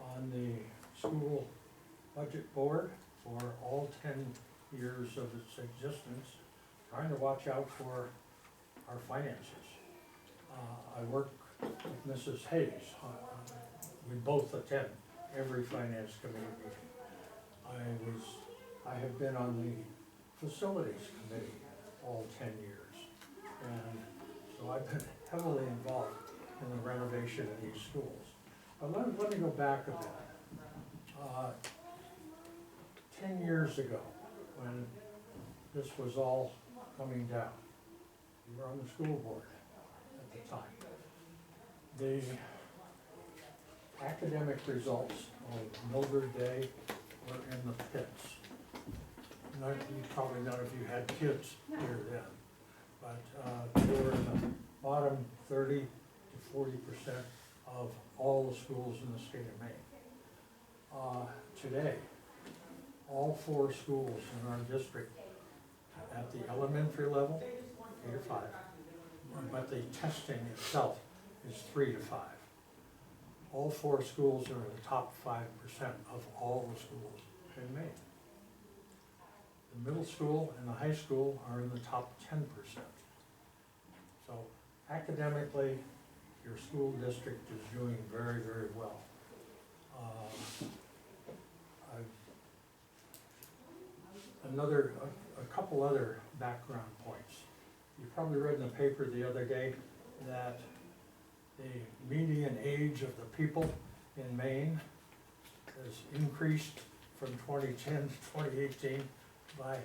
on the school budget board for all 10 years of its existence, trying to watch out for our finances. I work with Mrs. Hayes. We both attend every finance committee meeting. I have been on the facilities committee all 10 years. And so I've been heavily involved in the renovation of these schools. But let me go back a bit. Uh, 10 years ago, when this was all coming down, you were on the school board at the time. The academic results of Mildred Day were in the pits. Probably none of you had kids here then, but they were in the bottom 30 to 40% of all the schools in the state of Maine. Today, all 4 schools in our district at the elementary level, K to 5, but the testing itself is 3 to 5. All 4 schools are in the top 5% of all the schools in Maine. The middle school and the high school are in the top 10%. So academically, your school district is doing very, very well. A couple other background points. You probably read in the paper the other day that the median age of the people in Maine has increased from 2010 to 2018 by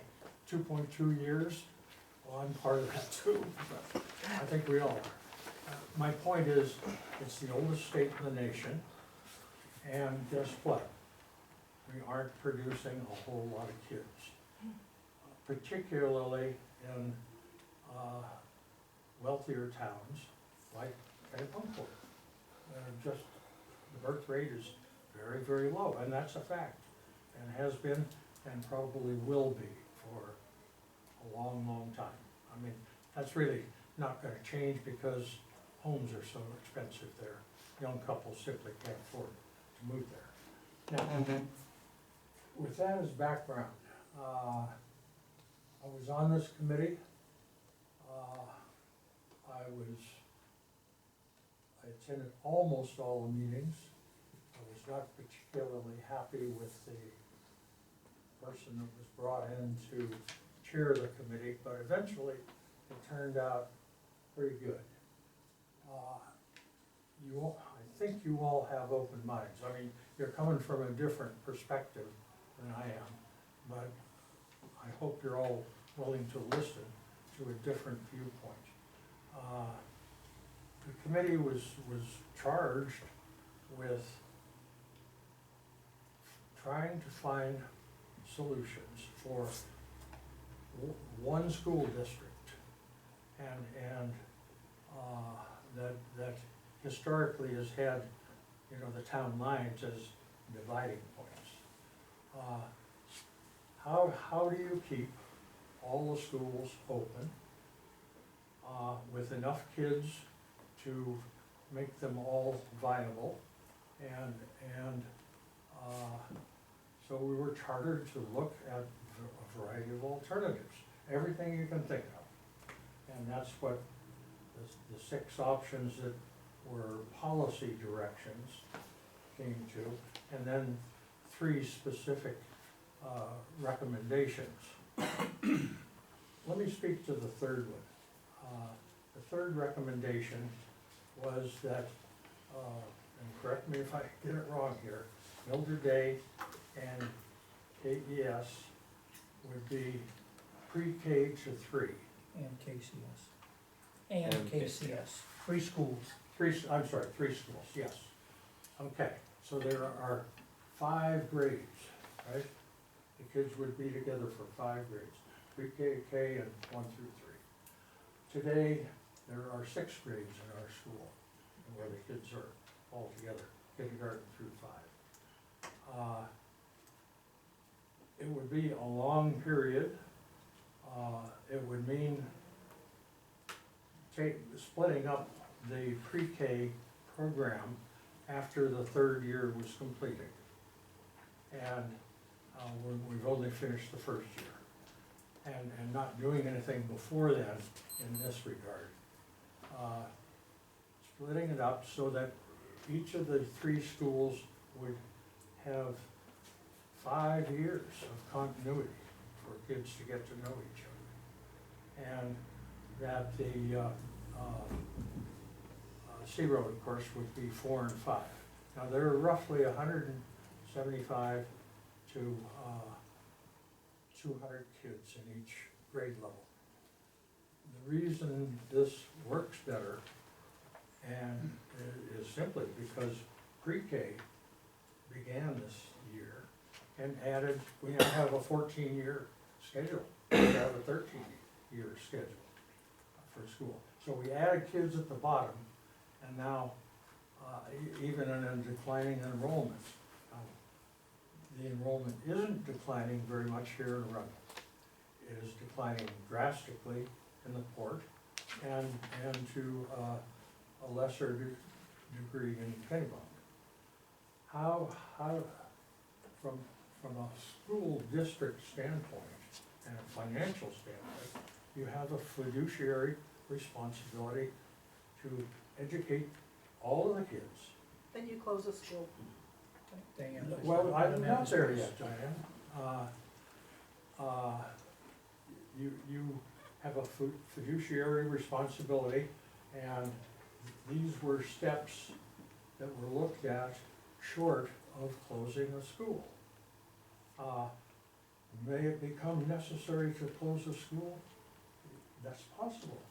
2.2 years. Well, I'm part of that too, but I think we all are. My point is, it's the oldest state in the nation, and guess what? We aren't producing a whole lot of kids, particularly in wealthier towns like Bunkport. Just the birth rate is very, very low, and that's a fact, and has been and probably will be for a long, long time. I mean, that's really not gonna change because homes are so expensive there. Young couples simply can't afford to move there. Now, with that as background, I was on this committee. I attended almost all the meetings. I was not particularly happy with the person that was brought in to chair the committee, but eventually it turned out pretty good. I think you all have open minds. I mean, you're coming from a different perspective than I am, but I hope you're all willing to listen to a different viewpoint. The committee was charged with trying to find solutions for one school district, and that historically has had, you know, the town lines as dividing points. How do you keep all the schools open with enough kids to make them all viable, and so we were chartered to look at a variety of alternatives, everything you can think of. And that's what the 6 options that were policy directions came to, and then 3 specific recommendations. Let me speak to the third one. The third recommendation was that, and correct me if I get it wrong here, Mildred Day and KES would be pre-K to 3. And KCS. And KCS, 3 schools. 3 schools, yes. Okay, so there are 5 grades, right? The kids would be together for 5 grades, pre-K, K, and 1 through 3. Today, there are 6 grades in our school, where the kids are all together, kindergarten through 5. It would be a long period. It would mean splitting up the pre-K program after the 3rd year was completed. And we've only finished the 1st year. And not doing anything before then in this regard. Splitting it up so that each of the 3 schools would have 5 years of continuity for kids to get to know each other. And that the C Road, of course, would be 4 and 5. Now, there are roughly 160 75 to 200 kids in each grade level. The reason this works better and is simply because pre-K began this year and added, we now have a 14-year schedule, we have a 13-year schedule for school. So we added kids at the bottom, and now, even in a declining enrollment, the enrollment isn't declining very much here in Rundle. It is declining drastically in the port and to a lesser degree in Kennebunk. How, from a school district standpoint and a financial standpoint, you have a fiduciary responsibility to educate all of the kids. Then you close the school. Diane, Well, I'm not there yet, Diane. You have a fiduciary responsibility, and these were steps that were looked at short of closing a school. May it become necessary to close a school? That's possible.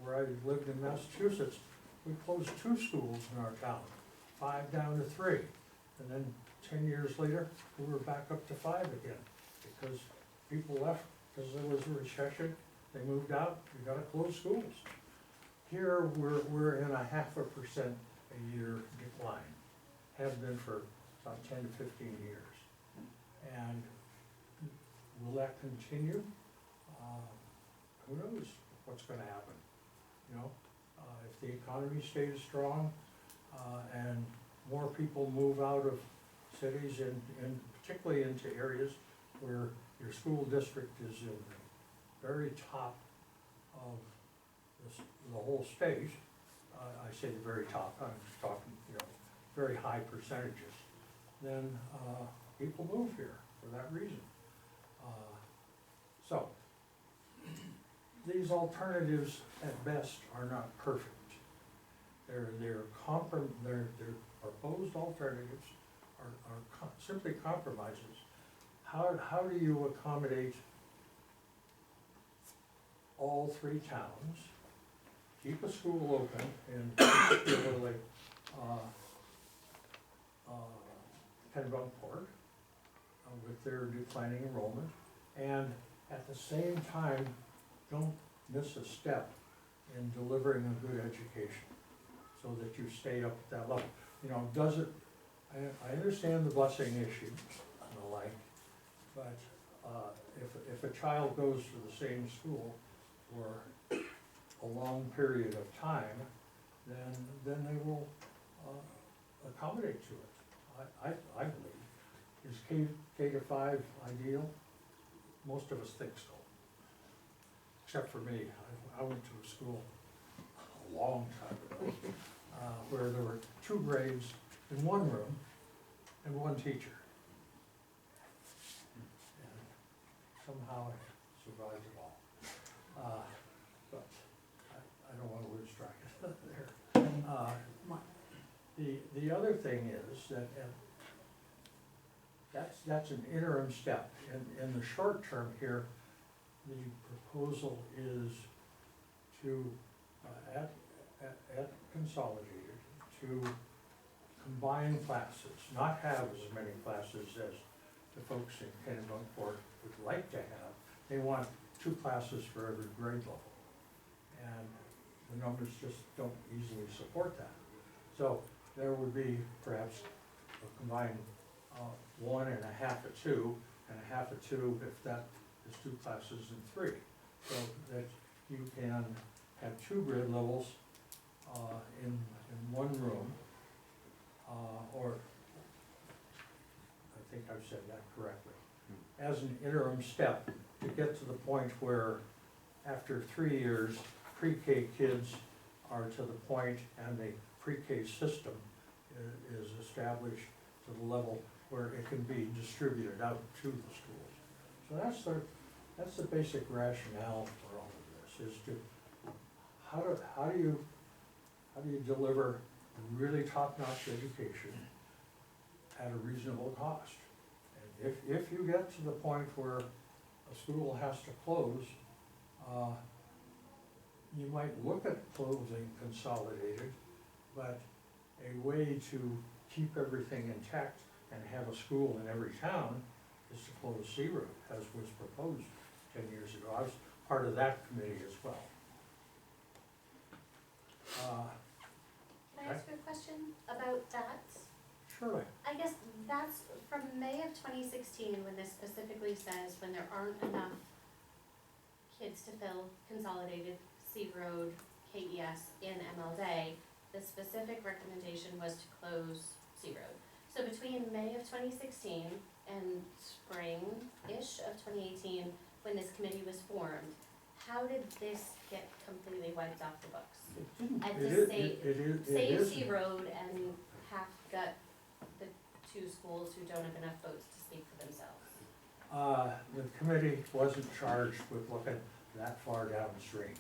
Where I lived in Massachusetts, we closed 2 schools in our town, 5 down to 3. And then 10 years later, we were back up to 5 again, because people left, because there was a recession, they moved out, we gotta close schools. Here, we're in a 0.5% a year decline, have been for about 10 to 15 years. And will that continue? Who knows what's gonna happen, you know? If the economy stays strong, and more people move out of cities and particularly into areas where your school district is in the very top of the whole state, I say the very top, I'm just talking, you know, very high percentages, then people move here for that reason. So, these alternatives at best are not perfect. They're proposed alternatives are simply compromises. How do you accommodate all 3 towns, keep a school open in particularly Kennebunkport with their declining enrollment, and at the same time, don't miss a step in delivering a good education so that you stay up at that level. You know, I understand the busing issue and the like, but if a child goes to the same school for a long period of time, then they will accommodate to it. I believe. Is K to 5 ideal? Most of us think so. Except for me, I went to a school a long time ago, where there were 2 grades in 1 room and 1 teacher. And somehow I survived it all. But I don't want to lose track of there. The other thing is that that's an interim step. In the short term here, the proposal is to, at Consolidated, to combine classes, not have as many classes as the folks in Kennebunkport would like to have. They want 2 classes for every grade level. And the numbers just don't easily support that. So there would be perhaps a combined 1 and a half of 2, and a half of 2 if that is 2 classes in 3. So that you can have 2 grade levels in 1 room, or I think I've said that correctly, as an interim step to get to the point where after 3 years, pre-K kids are to the point and the pre-K system is established to the level where it can be distributed out to the schools. So that's the basic rationale for all of this, is to how do you deliver really top-notch education at a reasonable cost. And if you get to the point where a school has to close, you might look at closing Consolidated, but a way to keep everything intact and have a school in every town is to close C Road, as was proposed 10 years ago. I was part of that committee as well. Can I ask you a question about that? Surely. I guess that's from May of 2016, when this specifically says when there aren't enough kids to fill Consolidated, C Road, KES in MLD, the specific recommendation was to close C Road. So between May of 2016 and spring-ish of 2018, when this committee was formed, how did this get completely wiped off the books? And to save C Road and half gut the two schools who don't have enough votes to speak for themselves? The committee wasn't charged with looking that far downstream.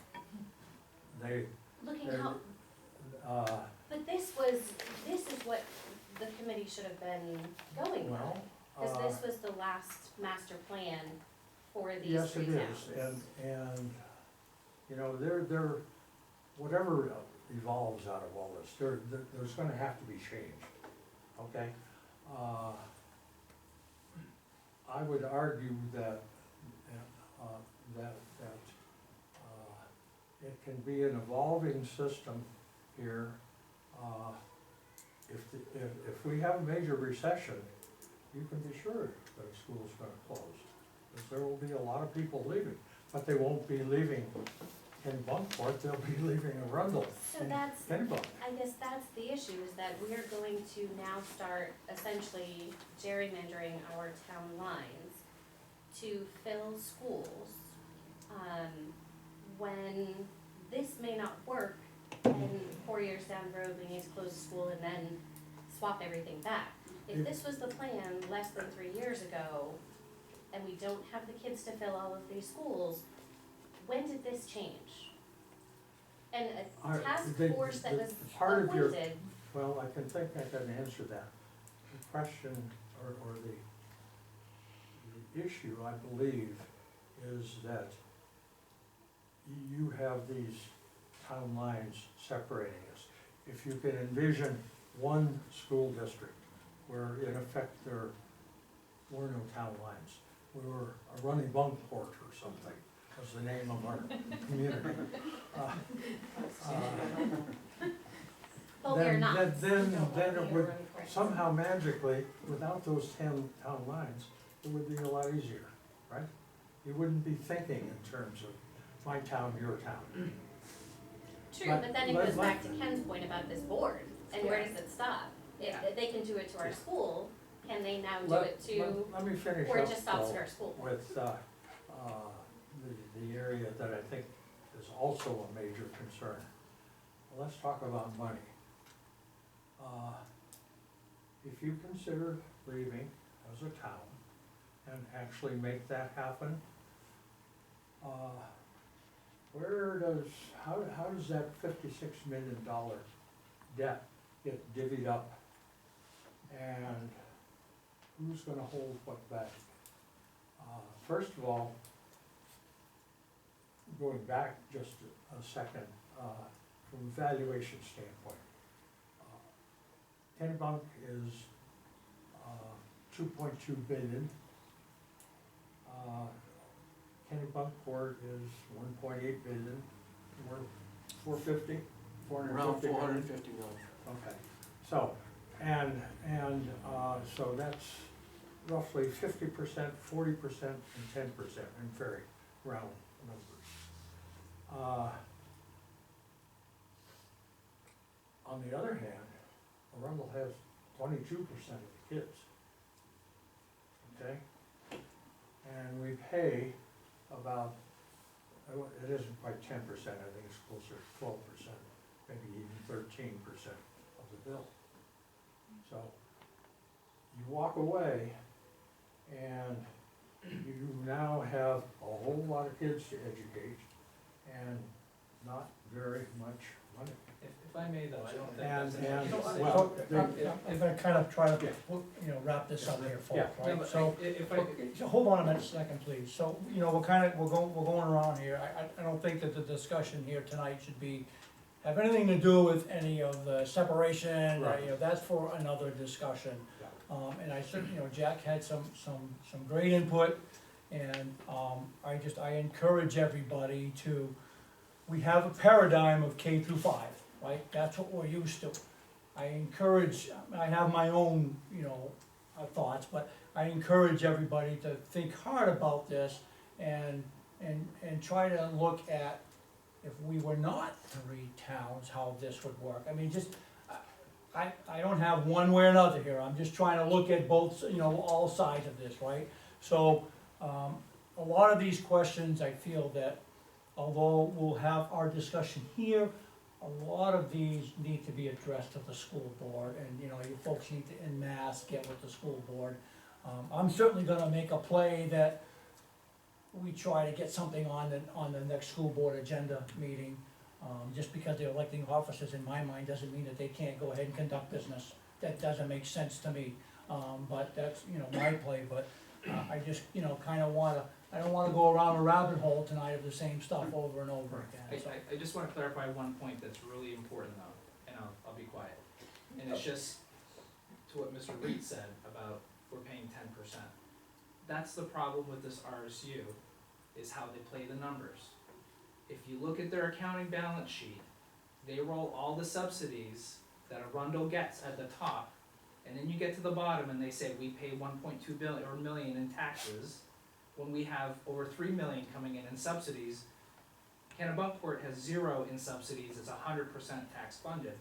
Looking They're- how, but this is what the committee should have been going with. Well, Because this was the last master plan for these yes, three it towns. is, and, you know, they're, whatever evolves out of all this, there's gonna have to be change, okay? I would argue that, it can be an evolving system here. If we have a major recession, you can be sure that a school's gonna close, because there will be a lot of people leaving, but they won't be leaving in Bunkport, they'll be leaving in Rundle, So that's, Kennebunk. I guess that's the issue, is that we are going to now start essentially gerrymandering our town lines to fill schools, when this may not work, and 4 years down the road, we need to close the school and then swap everything back. If this was the plan less than 3 years ago, and we don't have the kids to fill all of these schools, when did this change? And a task force that was part of your- appointed, Well, I can think I can answer that. The question, or the issue, I believe, is that you have these town lines separating us. If you can envision one school district where in effect there were no town lines, we were a running Bunkport or something, was the name of our community. but we're not. Then it would somehow magically, without those 10 town lines, it would be a lot easier, right? You wouldn't be thinking in terms of my town, your town. True, but then it goes back to Ken's point about this board, and where does it stop? If they can do it to our school, can they now do it to, Let me finish or it up, just stops though, at our school? with, the area that I think is also a major concern. Let's talk about money. If you consider leaving as a town and actually make that happen, how does that $56 million debt get divvied up? And who's gonna hold what back? First of all, going back just a second, from a valuation standpoint, Kennebunk is 2.2 billion. Kennebunkport is 1.8 billion. We're 450, 450 Around million. 450 million. Okay, so, so that's roughly 50%, 40%, and 10% in very round numbers. On the other hand, Arundel has 22% of the kids. Okay? And we pay about, it isn't quite 10%, I think it's closer to 12%, maybe even 13% of the bill. So, you walk away and you now have a whole lot of kids to educate and not very much money. If If I may though, I don't think And, that's. and, an well, I'm gonna kind of try to, wrap this up here, folks, No, right? but So, if I, so hold on a minute, second, please. So, we're going around here. I don't think that the discussion here tonight should have anything to do with any of the separation, Right. that's for another discussion. Yeah. And I certainly, Jack had some great input, and, I encourage everybody we have a paradigm of K through 5, right? That's what we're used to. I have my own, thoughts, but I encourage everybody to think hard about this and try to look at, if we were not 3 towns, how this would work. I mean, I don't have one way or another here, I'm just trying to look at both, all sides of this, right? So, a lot of these questions, I feel that although we'll have our discussion here, a lot of these need to be addressed to the school board, and, you folks need to en masse get with the school board. I'm certainly gonna make a play that we try to get something on the next school board agenda meeting. Just because they're electing officers, in my mind, doesn't mean that they can't go ahead and conduct business. That doesn't make sense to me, but that's, my play, but, I just, I don't wanna go around a rabbit hole tonight of the same stuff over and over again, so. I just wanna clarify one point that's really important though, and I'll be quiet. And it's just to what Mr. Reed said about we're paying 10%. That's the problem with this RSU, is how they play the numbers. If you look at their accounting balance sheet, they roll all the subsidies that Arundel gets at the top, and then you get to the bottom and they say we pay 1.2 million in taxes, when we have over 3 million coming in subsidies. Kennebunkport has 0 in subsidies, it's 100% tax funded.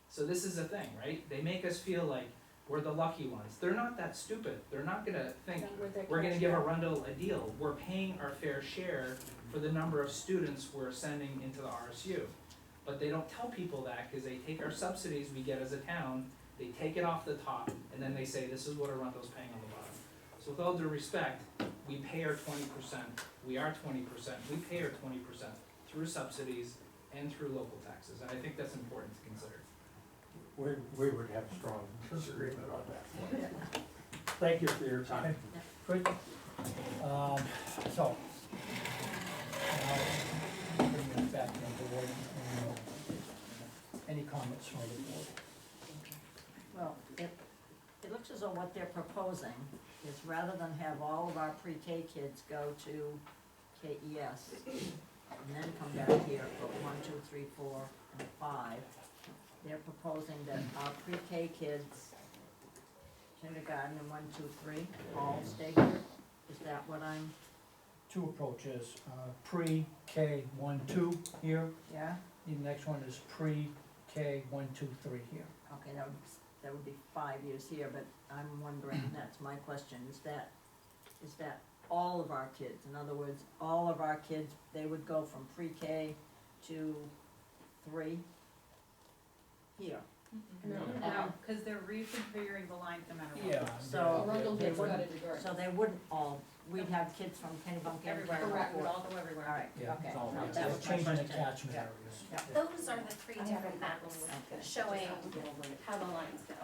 So this is the thing, right? They make us feel like we're the lucky ones. They're not that stupid. They're not gonna think we're gonna give Arundel a deal. We're paying our fair share for the number of students we're sending into the RSU. But they don't tell people that, cause they take our subsidies we get as a town, they take it off the top, and then they say this is what Arundel's paying on the bottom. So with all due respect, we pay our 20%, we are 20%, we pay our 20% through subsidies and through local taxes, and I think that's important to consider. we would have strong disagreement on that point. Thank you for your time. Good. So, bring this back to the board. Any comments from the board? Well, it looks as though what they're proposing is rather than have all of our pre-K kids go to KES and then come back here for 1, 2, 3, 4, and 5, they're proposing that our pre-K kids, kindergarten and 1, 2, 3, all stay here. Is that what I'm, 2 approaches, pre-K 1, 2 here, yeah? the next one is pre-K 1, 2, 3 here. Okay, that would be 5 years here, but I'm wondering, that's my question, is that all of our kids? In other words, all of our kids, they would go from pre-K to 3 here? No. No, cause they're reconfiguring the lines no matter what. Yeah. So Arundel they gets wouldn't, gutted regardless. so they wouldn't all, we'd have kids from Kennebunk and Everywhere, Correct. it would all go everywhere. Alright, Yeah, okay, it's all no, right. that It's was my changing the question. catchment Yeah. areas. Yeah. Those are the 3 different maps Okay. showing how the lines go.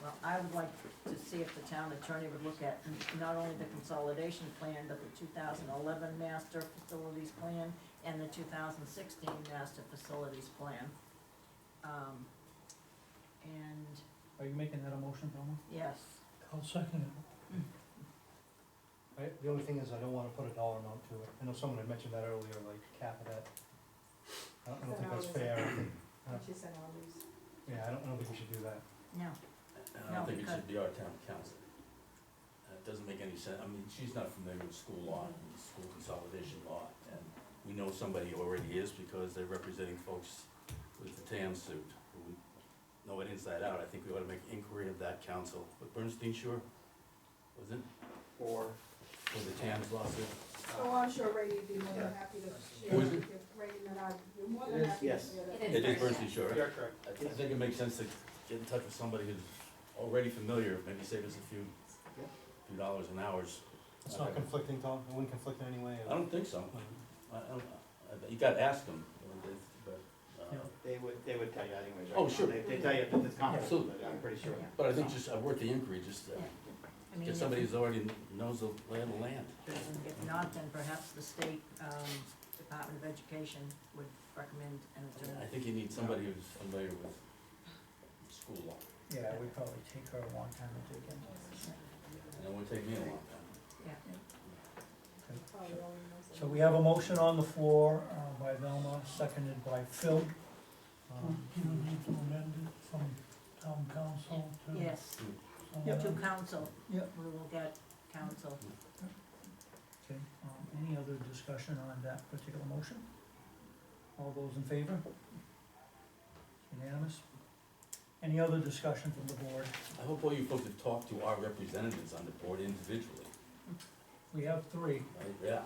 Well, I would like to see if the town attorney would look at not only the consolidation plan, but the 2011 master facilities plan and the 2016 master facilities plan. And, Are you making that a motion, Thelma? yes, I'll second it. The only thing is, I don't wanna put a dollar amount to it. I know someone had mentioned that earlier, like cap it at. I don't think that's fair. She said all these. Yeah, I don't think we should do that. no, And I No, don't think it because- should be our town council. It doesn't make any sense, I mean, she's not familiar with school law, and school consolidation law, and we know somebody already is because they're representing folks with the TAM suit, who know it inside out. I think we ought to make inquiry of that council, but Bernstein, sure, was it, Or, for the TAM's lawsuit? Oh, I'm sure Brady would be more than happy to share Who is with you. Brady and I, you're more It than is, happy to yes. share that. It It is Bernstein, sure, right? you're correct. I think it makes sense to get in touch with somebody who's already familiar, maybe save us a few dollars an hour. It's not conflicting, Tom? It wouldn't conflict in any way? I don't think so. You gotta ask them, but they would tell you anyways, right? Oh, sure. They tell you if it's conflict, Absolutely. but I'm pretty sure. But I think just worth the inquiry, just I mean, get somebody who's already knows the lay of the land. if not, then perhaps the state, Department of Education would recommend an attorney. I think you need somebody who's familiar with school law, Yeah, it would probably take her a long time to dig into this. and it would take me a long time. Yeah. So we have a motion on the floor, by Velma, seconded by Phil. Do you need to amend it from town council to? Yes, Yep. to council. Yep. We will get council. Okay, any other discussion on that particular motion? All those in favor? Unanimous? Any other discussion from the board? I hope all you folks have talked to our representatives on the board individually, We have three. right? Yeah.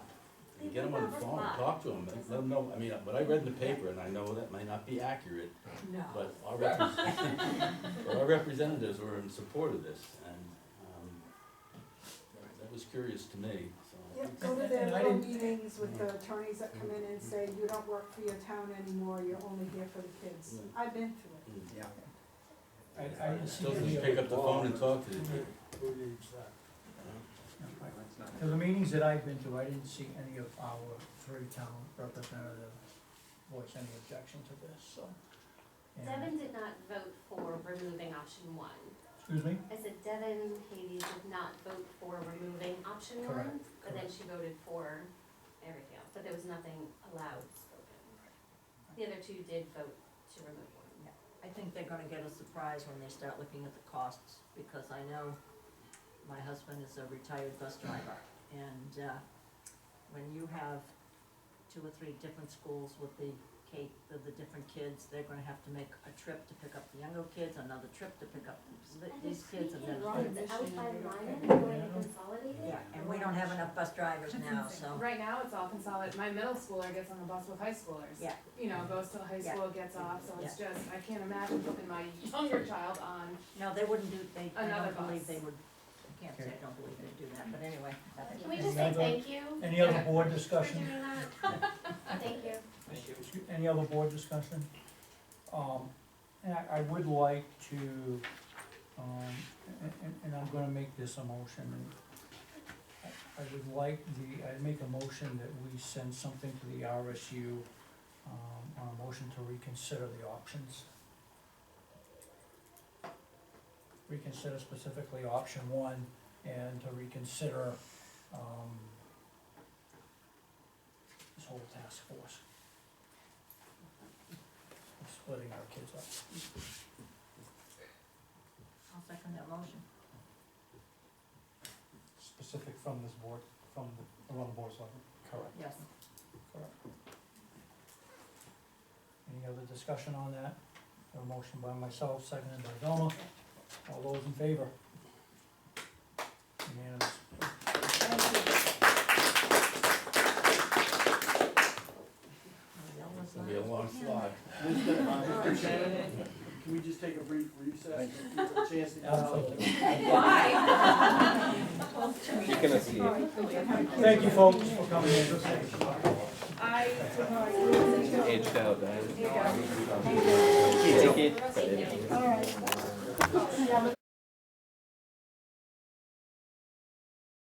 You get them on the phone, talk to them, let them know, I mean, what I read in the paper, and I know that might not be accurate, No. but our representatives were in support of this, and, that was curious to me, so. Yep, go to And their I little didn't- meetings with the attorneys that come in and say, you don't work for your town anymore, you're only here for the kids. Mm. I've been through it. Mm. Yeah. I didn't see Still any just of pick up the phone and talk to the kid. Who needs that? To the meetings that I've been to, I didn't see any of our three town representatives voice any objection to this, so. And- Devin did not vote for removing option one. Excuse me? I said Devin Hades did not vote for removing option one, Correct, but then she voted for everything else, but there was nothing allowed spoken. The other two did vote to remove one. I think they're gonna get a surprise when they start looking at the costs, because I know my husband is a retired bus driver, and, when you have 2 or 3 different schools with the different kids, they're gonna have to make a trip to pick up the younger kids, another trip to pick up these kids, and then. Kids out by Lyman and going to consolidated? Yeah, and we don't have enough bus drivers now, so. Right now, it's all consolidated. My middle schooler gets on the bus with high schoolers. Yeah. You know, goes to high Yeah. school, gets off, so it's just, I can't imagine putting my younger child on. No, they wouldn't do, I Another don't believe bus. they would, I can't say I don't believe they'd do that, but anyway. Can we just say thank you Any other board for discussion? doing that? Thank you. Any other board discussion? And I would like to, and I'm gonna make this a motion, and I would like I'd make a motion that we send something to the RSU, on a motion to reconsider the options. Reconsider specifically option one, and to reconsider, this whole task force. Splitting our kids up. I'll second that motion. Specific from this board, from the board, so. Correct. Yes. Correct. Any other discussion on that? A motion by myself, seconded by Velma. All those in favor? Unanimous. It's gonna be a long slog. Mr. Chairman, can we just take a brief recess? Give us a chance to get out? Thank you, folks, for coming in. Aged out, There you go. Take it. All right.